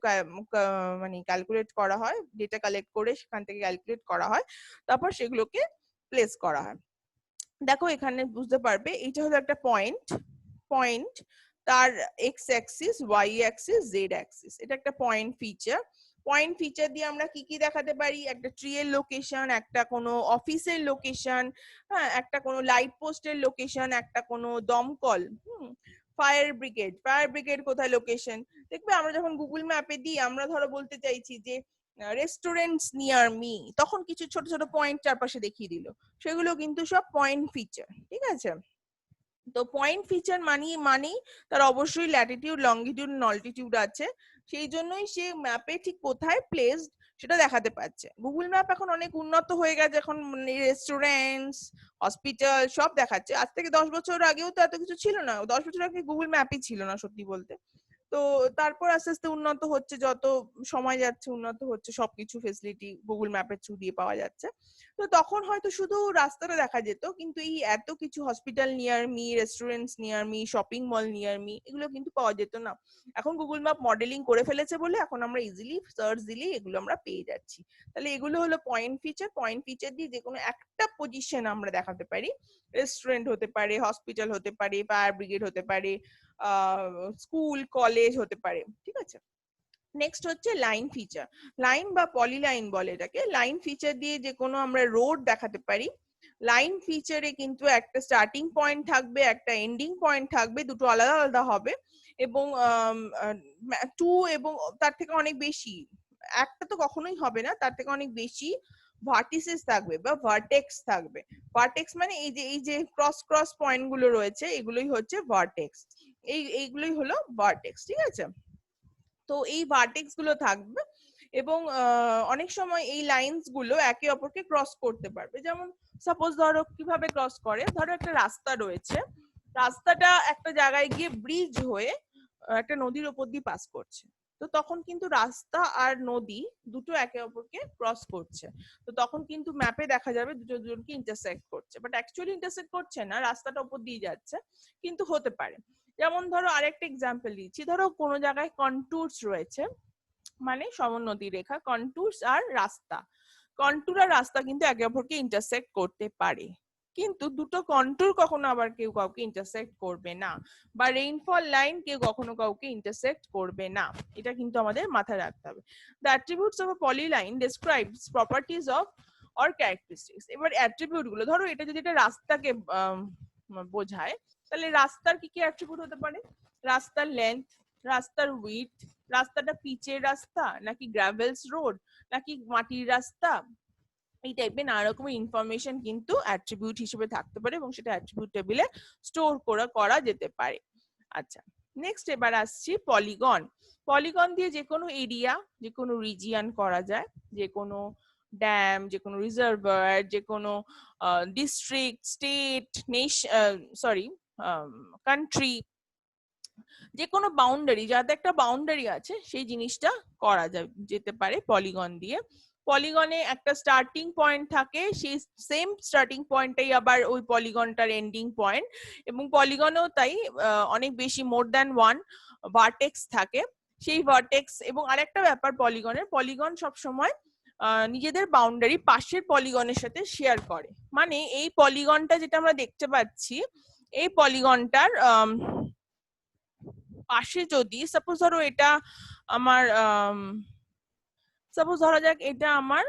মানে ক্যালকুলেট করা হয়, ডেটা কালেক্ট করে সেখান থেকে ক্যালকুলেট করা হয়, তারপর সেগুলোকে প্লেস করা হয়। দেখো এখানে বুঝতে পারবে এটা হলো একটা পয়েন্ট, তার X axis, Y axis, Z axis, এটা একটা পয়েন্ট ফিচার দিয়ে আমরা কি কি দেখাতে পারি, একটা ট্রি এর লোকেশন, একটা কোনো অফিসের লোকেশন, হ্যাঁ একটা কোনো লাইট পোস্টের লোকেশন, একটা কোনো দমকল, ফায়ার ব্রিগেড কোথায় লোকেশন। দেখবে আমরা যখন গুগল ম্যাপে দিই, আমরা ধরো বলতে চাইছি যে রেস্টুরেন্টস নিয়ার মি, তখন কিছু ছোট ছোট পয়েন্ট চারপাশে দেখিয়ে দিল, সেগুলো কিন্তু সব পয়েন্ট ফিচার, ঠিক আছে। তো পয়েন্ট ফিচার মানেই তার অবশ্যই ল্যাটিটিউড, লংগিটিউড, নলটিটিউড আছে, সেই জন্যই সে ম্যাপে ঠিক কোথায় প্লেসড সেটা দেখাতে পারছে। গুগল ম্যাপ এখন অনেক উন্নত হয়ে গেছে, এখন রেস্টুরেন্টস, হসপিটাল সব দেখাচ্ছে। আজ থেকে 10 বছর আগেও তো এত কিছু ছিল না, 10 বছর আগে গুগল ম্যাপই ছিল না সত্যি বলতে। তো তারপর আস্তে আস্তে উন্নত হচ্ছে, যত সময় যাচ্ছে উন্নত হচ্ছে, সবকিছু ফেসিলিটি গুগল ম্যাপের থ্রু দিয়ে পাওয়া যাচ্ছে। তো তখন হয়তো শুধু রাস্তাটা দেখা যেত, কিন্তু এই এত কিছু hospital near me, restaurants near me, shopping mall near me, এগুলো কিন্তু পাওয়া যেত না। এখন গুগল ম্যাপ মডেলিং করে ফেলেছে বলে এখন আমরা ইজিলি সার্চ দিলেই এগুলো আমরা পেয়ে যাচ্ছি। তাহলে এগুলো হলো পয়েন্ট ফিচার দিয়ে যে কোনো একটা পজিশন আমরা দেখাতে পারি। রেস্টুরেন্ট হতে পারে, হসপিটাল হতে পারে, ফায়ার ব্রিগেড হতে পারে, স্কুল কলেজ হতে পারে, ঠিক আছে। নেক্সট হচ্ছে লাইন ফিচার, লাইন বা পলিলাইন বলে এটাকে। লাইন ফিচার দিয়ে যে কোনো আমরা রোড দেখাতে পারি। লাইন ফিচারে কিন্তু একটা স্টার্টিং পয়েন্ট থাকবে, একটা এন্ডিং পয়েন্ট থাকবে, দুটো আলাদা আলাদা হবে, এবং টু এবং তার থেকে অনেক বেশি, একটা তো কখনোই হবে না, তার থেকে অনেক বেশি ভার্টিসেস থাকবে বা ভার্টেক্স থাকবে। ভার্টেক্স মানে এই যে ক্রস পয়েন্ট গুলো রয়েছে, এগুলোই হচ্ছে ভার্টেক্স, এইগুলোই হলো ভার্টেক্স, ঠিক আছে। তো এই ভার্টেক্স গুলো থাকবে এবং অনেক সময় এই লাইনস গুলো একে অপরকে ক্রস করতে পারবে। যেমন সাপোজ ধরো কিভাবে ক্রস করে, ধরো একটা রাস্তা রয়েছে, রাস্তাটা একটা জায়গায় গিয়ে ব্রিজ হয়ে একটা নদীর উপর দিয়ে পাস করছে, তো তখন কিন্তু রাস্তা আর নদী দুটো একে অপরকে ক্রস করছে, তো তখন কিন্তু ম্যাপে দেখা যাবে দুটো দুজনকে ইন্টারসেক্ট করছে, বাট অ্যাকচুয়ালি ইন্টারসেক্ট করছে না, রাস্তাটা উপর দিয়ে যাচ্ছে, কিন্তু হতে পারে। যেমন ধরো আরেকটা এক্সাম্পল দিচ্ছি, ধরো কোনো জায়গায় কন্টুরস রয়েছে, মানে সমোন্নতি রেখা, কন্টুরস আর রাস্তা, কন্টুর আর রাস্তা কিন্তু একে অপরকে ইন্টারসেক্ট করতে পারে, কিন্তু দুটো কন্টুর কখনো আবার কেউ কাউকে ইন্টারসেক্ট করবে না, বা রেইনফল লাইন কেউ কখনো কাউকে ইন্টারসেক্ট করবে না, এটা কিন্তু আমাদের মাথায় রাখতে হবে। The attributes of a polyline describes properties of or characteristics. এবার অ্যাট্রিবিউট গুলো, ধরো এটা যদি একটা রাস্তাকে বোঝায়, তাহলে রাস্তার কি কি অ্যাট্রিবিউট হতে পারে, রাস্তার লেন্থ, রাস্তার উইডথ, রাস্তাটা পিচের রাস্তা নাকি গ্রাভেলস রোড নাকি মাটির রাস্তা, এই টাইপের নানা রকমের ইনফরমেশন কিন্তু অ্যাট্রিবিউট হিসেবে থাকতে পারে এবং সেটা অ্যাট্রিবিউট টেবিলে স্টোর করা যেতে পারে। আচ্ছা, নেক্সট এবার আসছি পলিগন। পলিগন দিয়ে যে কোনো এরিয়া, যে কোনো রিজিয়ন করা যায়, যে কোনো ড্যাম, যে কোনো রিজার্ভার, যে কোনো ডিস্ট্রিক্ট, স্টেট, কান্ট্রি, যে কোনো বাউন্ডারি, যাতে একটা বাউন্ডারি আছে সেই জিনিসটা করা যেতে পারে পলিগন দিয়ে। পলিগনে একটা স্টার্টিং পয়েন্ট থাকে, সেই সেম স্টার্টিং পয়েন্টটাই আবার ওই পলিগনটার এন্ডিং পয়েন্ট, এবং পলিগনেও তাই অনেক বেশি মোর দ্যান ওয়ান ভার্টেক্স থাকে। সেই ভার্টেক্স এবং আরেকটা ব্যাপার পলিগনের, পলিগন সবসময় নিজেদের বাউন্ডারি পাশের পলিগনের সাথে শেয়ার করে। মানে এই পলিগনটা যেটা আমরা দেখতে পাচ্ছি, এই পলিগনটার পাশে যদি সাপোজ ধরো এটা আমার সাপোজ ধরা যাক এটা আমার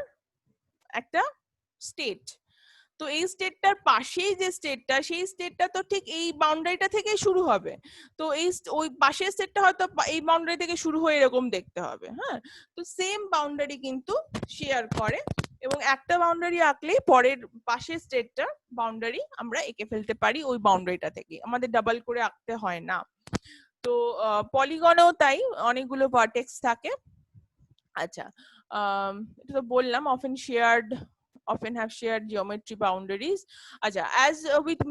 একটা স্টেট, তো এই স্টেটটার পাশেই যে স্টেটটা, সেই স্টেটটা তো ঠিক এই বাউন্ডারিটা থেকে শুরু হবে। তো এই ওই পাশের স্টেটটা হয়তো এই বাউন্ডারি থেকে শুরু হয়ে এরকম দেখতে হবে। হ্যাঁ, তো সেম বাউন্ডারি কিন্তু শেয়ার করে, এবং একটা বাউন্ডারি আঁকলেই পরের পাশের স্টেটটার বাউন্ডারি আমরা এঁকে ফেলতে পারি ওই বাউন্ডারিটা থেকে, আমাদের ডাবল করে আঁকতে হয় না। তো পলিগনেও তাই অনেকগুলো ভার্টেক্স থাকে। আচ্ছা, এটা তো বললাম often have shared geometry boundaries. Acha, as with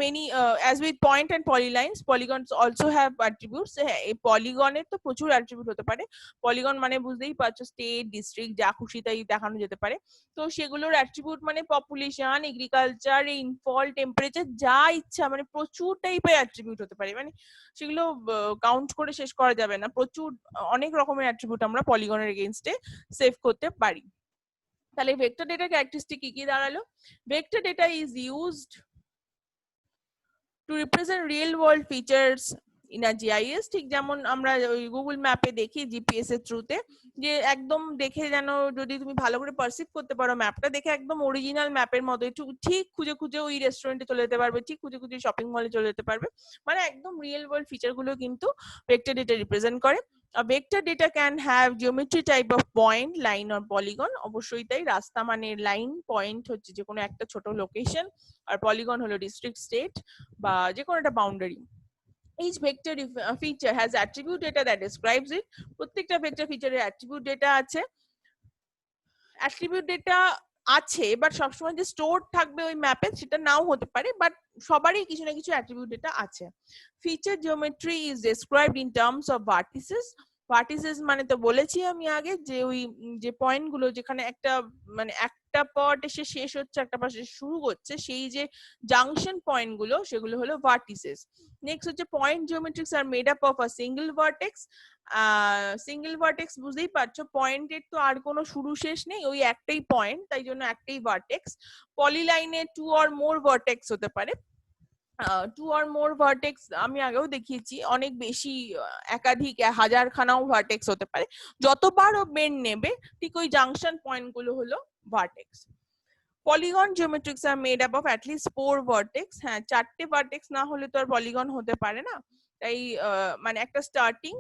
point and polylines, polygons also have attributes. এই পলিগনের তো প্রচুর অ্যাট্রিবিউট হতে পারে। পলিগন মানে বুঝতেই পারছো স্টেট, ডিস্ট্রিক্ট, যা খুশি তাই দেখানো যেতে পারে। তো সেগুলোর অ্যাট্রিবিউট মানে পপুলেশন, এগ্রিকালচার, রেইনফল, টেম্পারেচার, যা ইচ্ছা, মানে প্রচুর টাইপের অ্যাট্রিবিউট হতে পারে। মানে সেগুলো কাউন্ট করে শেষ করা যাবে না, প্রচুর অনেক রকমের অ্যাট্রিবিউট আমরা পলিগনের এগেইনস্টে সেভ করতে পারি। তাহলে ভেক্টর ডেটা ক্যারেক্টারিস্টিক কি কি দাঁড়ালো? Vector data is used to represent real world features in a GIS. ঠিক যেমন আমরা ওই গুগল ম্যাপে দেখি জিপিএস এর থ্রুতে, যে একদম দেখে যেন যদি তুমি ভালো করে পারসিভ করতে পারো ম্যাপটা দেখে, একদম অরিজিনাল ম্যাপের মতো ঠিক খুঁজে খুঁজে ওই রেস্টুরেন্টে চলে যেতে পারবে, ঠিক খুঁজে খুঁজে শপিং মলে চলে যেতে পারবে। মানে একদম রিয়েল ওয়ার্ল্ড ফিচার গুলো কিন্তু ভেক্টর ডেটা রিপ্রেজেন্ট করে। A vector data can have geometry type of point, line or polygon. অবশ্যই তাই, রাস্তা মানে লাইন, পয়েন্ট হচ্ছে যে কোনো একটা ছোট লোকেশন, আর পলিগন হলো ডিস্ট্রিক্ট, স্টেট বা যে কোনো একটা boundary. Each vector feature has attribute data that describes it. প্রত্যেকটা ভেক্টর ফিচারের attribute data আছে। attribute data আছে, বাট সবসময় যে স্টোর থাকবে ওই ম্যাপে সেটা নাও হতে পারে, বাট সবারই কিছু না কিছু attribute data আছে। Feature geometry is described in terms of vertices. Vertices মানে তো বলেছি আমি আগে, যে ওই যে পয়েন্ট গুলো যেখানে একটা মানে একটা পয়েন্ট এসে শেষ হচ্ছে, একটা পাশে শুরু হচ্ছে, সেই যে জাংশন পয়েন্ট গুলো সেগুলো হলো ভার্টিসেস। নেক্সট হচ্ছে point geometrics are made up of a single vertex. Single vertex বুঝতেই পারছো, পয়েন্টের তো আর কোনো শুরু শেষ নেই, ওই একটাই পয়েন্ট, তাই জন্য একটাই ভার্টেক্স। পলিলাইনে টু অর মোর ভার্টেক্স হতে পারে। টু অর মোর ভার্টেক্স আমি আগেও দেখিয়েছি, অনেক বেশি একাধিক হাজারখানাও ভার্টেক্স হতে পারে। যতবার ও বেন্ড নেবে ঠিক ওই জাংশন পয়েন্ট গুলো হলো vertex. Polygon geometrics are made up of at least 4 vertex. হ্যাঁ, 4টে ভার্টেক্স না হলে তো আর পলিগন হতে পারে না। তাই মানে একটা স্টার্টিং,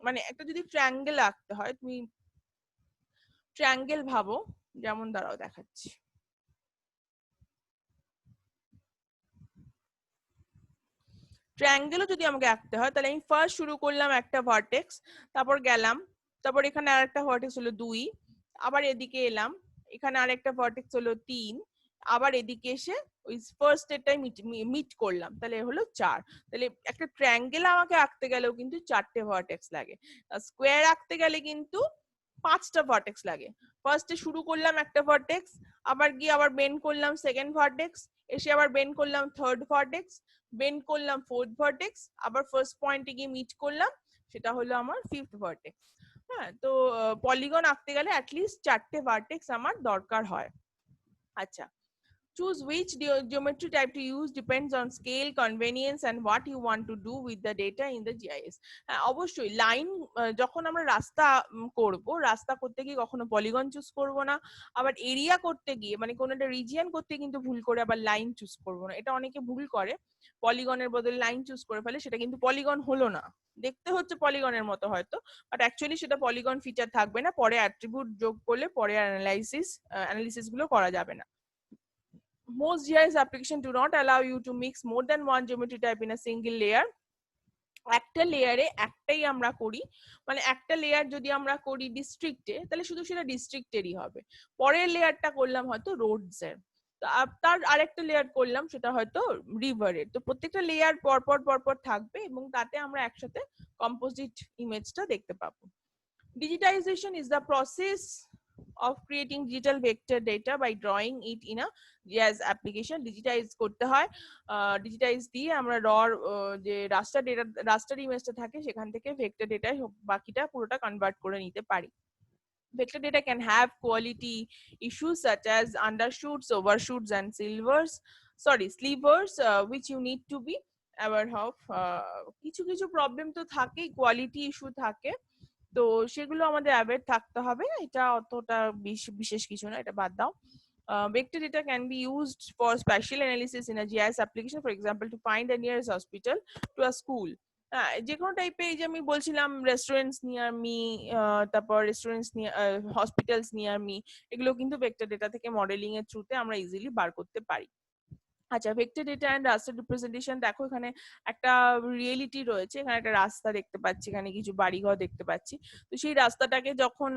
মানে একটা যদি ট্রায়াঙ্গেল আঁকতে হয়, তুমি ট্রায়াঙ্গেল ভাবো, যেমন দাঁড়াও দেখাচ্ছি। ট্রায়াঙ্গেলও যদি আমাকে আঁকতে হয়, তাহলে আমি ফার্স্ট শুরু করলাম একটা ভার্টেক্স, তারপর গেলাম, তারপর এখানে আরেকটা ভার্টেক্স হলো 2, আবার এদিকে এলাম, এখানে আরেকটা ভার্টেক্স হলো 3, আবার এদিকে এসে ওই ফার্স্ট এটাই মিট করলাম, তাহলে হলো 4। তাহলে একটা ট্রায়াঙ্গেল আমাকে আঁকতে গেলেও কিন্তু 4টে ভার্টেক্স লাগে। স্কোয়ার আঁকতে গেলে কিন্তু 5টা ভার্টেক্স লাগে। ফার্স্টে শুরু করলাম একটা ভার্টেক্স, আবার গিয়ে আবার বেন্ড করলাম সেকেন্ড ভার্টেক্স, এসে আবার বেন্ড করলাম থার্ড ভার্টেক্স, বেন্ড করলাম ফোর্থ ভার্টেক্স, আবার ফার্স্ট পয়েন্টে গিয়ে মিট করলাম, সেটা হলো আমার ফিফথ ভার্টেক্স। হ্যাঁ, তো পলিগন আঁকতে গেলে অ্যাটলিস্ট 4টে ভার্টেক্স আমার দরকার হয়। আচ্ছা, choose which geometry type to use depends on scale, convenience and what you want to do with the data in the GIS. অবশ্যই লাইন, যখন আমরা রাস্তা করব, রাস্তা করতে গিয়ে কখনো পলিগন চুজ করব না, আবার এরিয়া করতে গিয়ে মানে কোন একটা রিজিয়ন করতে কিন্তু ভুল করে আবার লাইন চুজ করব না। এটা অনেকে ভুল করে, পলিগনের বদলে লাইন চুজ করে ফেলে, সেটা কিন্তু পলিগন হলো না। দেখতে হচ্ছে পলিগনের মতো হয়তো, বাট অ্যাকচুয়ালি সেটা পলিগন ফিচার থাকবে না, পরে অ্যাট্রিবিউট যোগ করলে পরে অ্যানালিসিস গুলো করা যাবে না। Most GIS applications do not allow you to mix more than one geometry type in a single layer. একটা লেয়ারে একটাই আমরা করি, মানে একটা লেয়ার যদি আমরা করি ডিস্ট্রিক্টে, তাহলে শুধু সেটা ডিস্ট্রিক্টেরই হবে। পরের লেয়ারটা করলাম হয়তো রোডস এর, তার আরেকটা লেয়ার করলাম, সেটা হয়তো রিভারের। তো প্রত্যেকটা লেয়ার পরপর পরপর থাকবে এবং তাতে আমরা একসাথে কম্পোজিট ইমেজটা দেখতে পাবো। Digitization is the process of creating digital vector data by drawing it in a GIS application. Digitize করতে হয়, digitize দিয়ে আমরা যে রাস্টার ডেটা, রাস্টার ইমেজটা থাকে সেখান থেকে ভেক্টর ডেটায় বাকিটা পুরোটা কনভার্ট করে নিতে পারি। Vector data can have quality issues such as undershoots, overshoots, and slivers, which you need to be aware of. কিছু কিছু প্রবলেম তো থাকেই, কোয়ালিটি ইস্যু থাকে, তো সেগুলো আমাদের অ্যাওয়্যার থাকতে হবে। এটা অতটা বিশেষ কিছু না, এটা বাদ দাও। Vector data can be used for spatial analysis in a GIS application, for example, to find the nearest hospital to a school. যে কোনো টাইপের, এই যে আমি বলছিলাম রেস্টুরেন্টস নিয়ার মি, তারপর restaurants near, hospitals near me, এগুলো কিন্তু ভেক্টর ডেটা থেকে মডেলিং এর থ্রুতে আমরা ইজিলি বার করতে পারি। আচ্ছা, vector data and raster representation, দেখো এখানে একটা রিয়েলিটি রয়েছে, এখানে একটা রাস্তা দেখতে পাচ্ছি, এখানে কিছু বাড়িঘর দেখতে পাচ্ছি। তো সেই রাস্তাটাকে যখন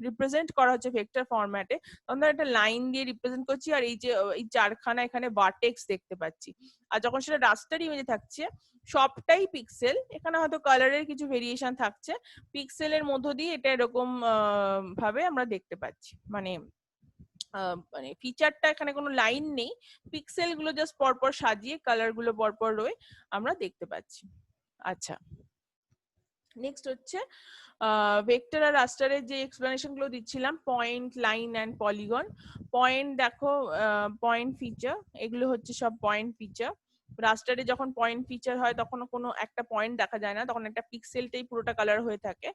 রিপ্রেজেন্ট করা হচ্ছে ভেক্টর ফরম্যাটে, তখন একটা লাইন দিয়ে রিপ্রেজেন্ট করছি, আর এই যে এই চারখানা এখানে ভার্টেক্স দেখতে পাচ্ছি। আর যখন সেটা রাস্টার ইমেজে থাকছে, সবটাই পিক্সেল, এখানে হয়তো কালারের কিছু ভেরিয়েশন থাকছে, পিক্সেলের মধ্য দিয়ে এটা এরকম ভাবে আমরা দেখতে পাচ্ছি। মানে ফিচারটা এখানে কোনো লাইন নেই, পিক্সেল গুলো জাস্ট পরপর সাজিয়ে কালার গুলো পরপর রয়ে আমরা দেখতে পাচ্ছি। আচ্ছা, নেক্সট হচ্ছে ভেক্টর আর রাস্টারের যে এক্সপ্লেনেশন গুলো দিচ্ছিলাম, point, line and polygon. Point দেখো, পয়েন্ট ফিচার, এগুলো হচ্ছে সব পয়েন্ট ফিচার। রাস্টারে যখন পয়েন্ট ফিচার হয় তখন কোনো একটা পয়েন্ট দেখা যায় না, তখন একটা পিক্সেলটাই পুরোটা কালার হয়ে থাকে।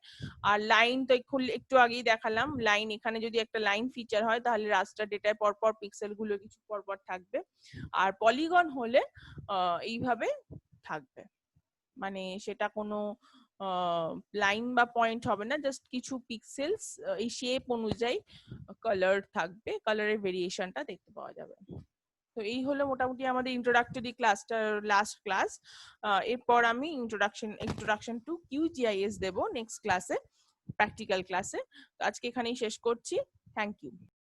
আর লাইন তো একটু আগেই দেখালাম, লাইন, এখানে যদি একটা লাইন ফিচার হয় তাহলে রাস্টার ডেটায় পরপর পিক্সেল গুলো কিছু পরপর থাকবে। আর পলিগন হলে এইভাবে থাকবে, মানে সেটা কোনো লাইন বা পয়েন্ট হবে না, জাস্ট কিছু পিক্সেলস এই শেপ অনুযায়ী কালার থাকবে, কালারের ভেরিয়েশনটা দেখতে পাওয়া যাবে। তো এই হলো মোটামুটি আমাদের ইন্ট্রোডাক্টরি ক্লাসটার লাস্ট ক্লাস। এরপর আমি ইন্ট্রোডাকশন টু QGIS দেব নেক্সট ক্লাসে, প্র্যাকটিক্যাল ক্লাসে। আজকে এখানেই শেষ করছি। Thank you.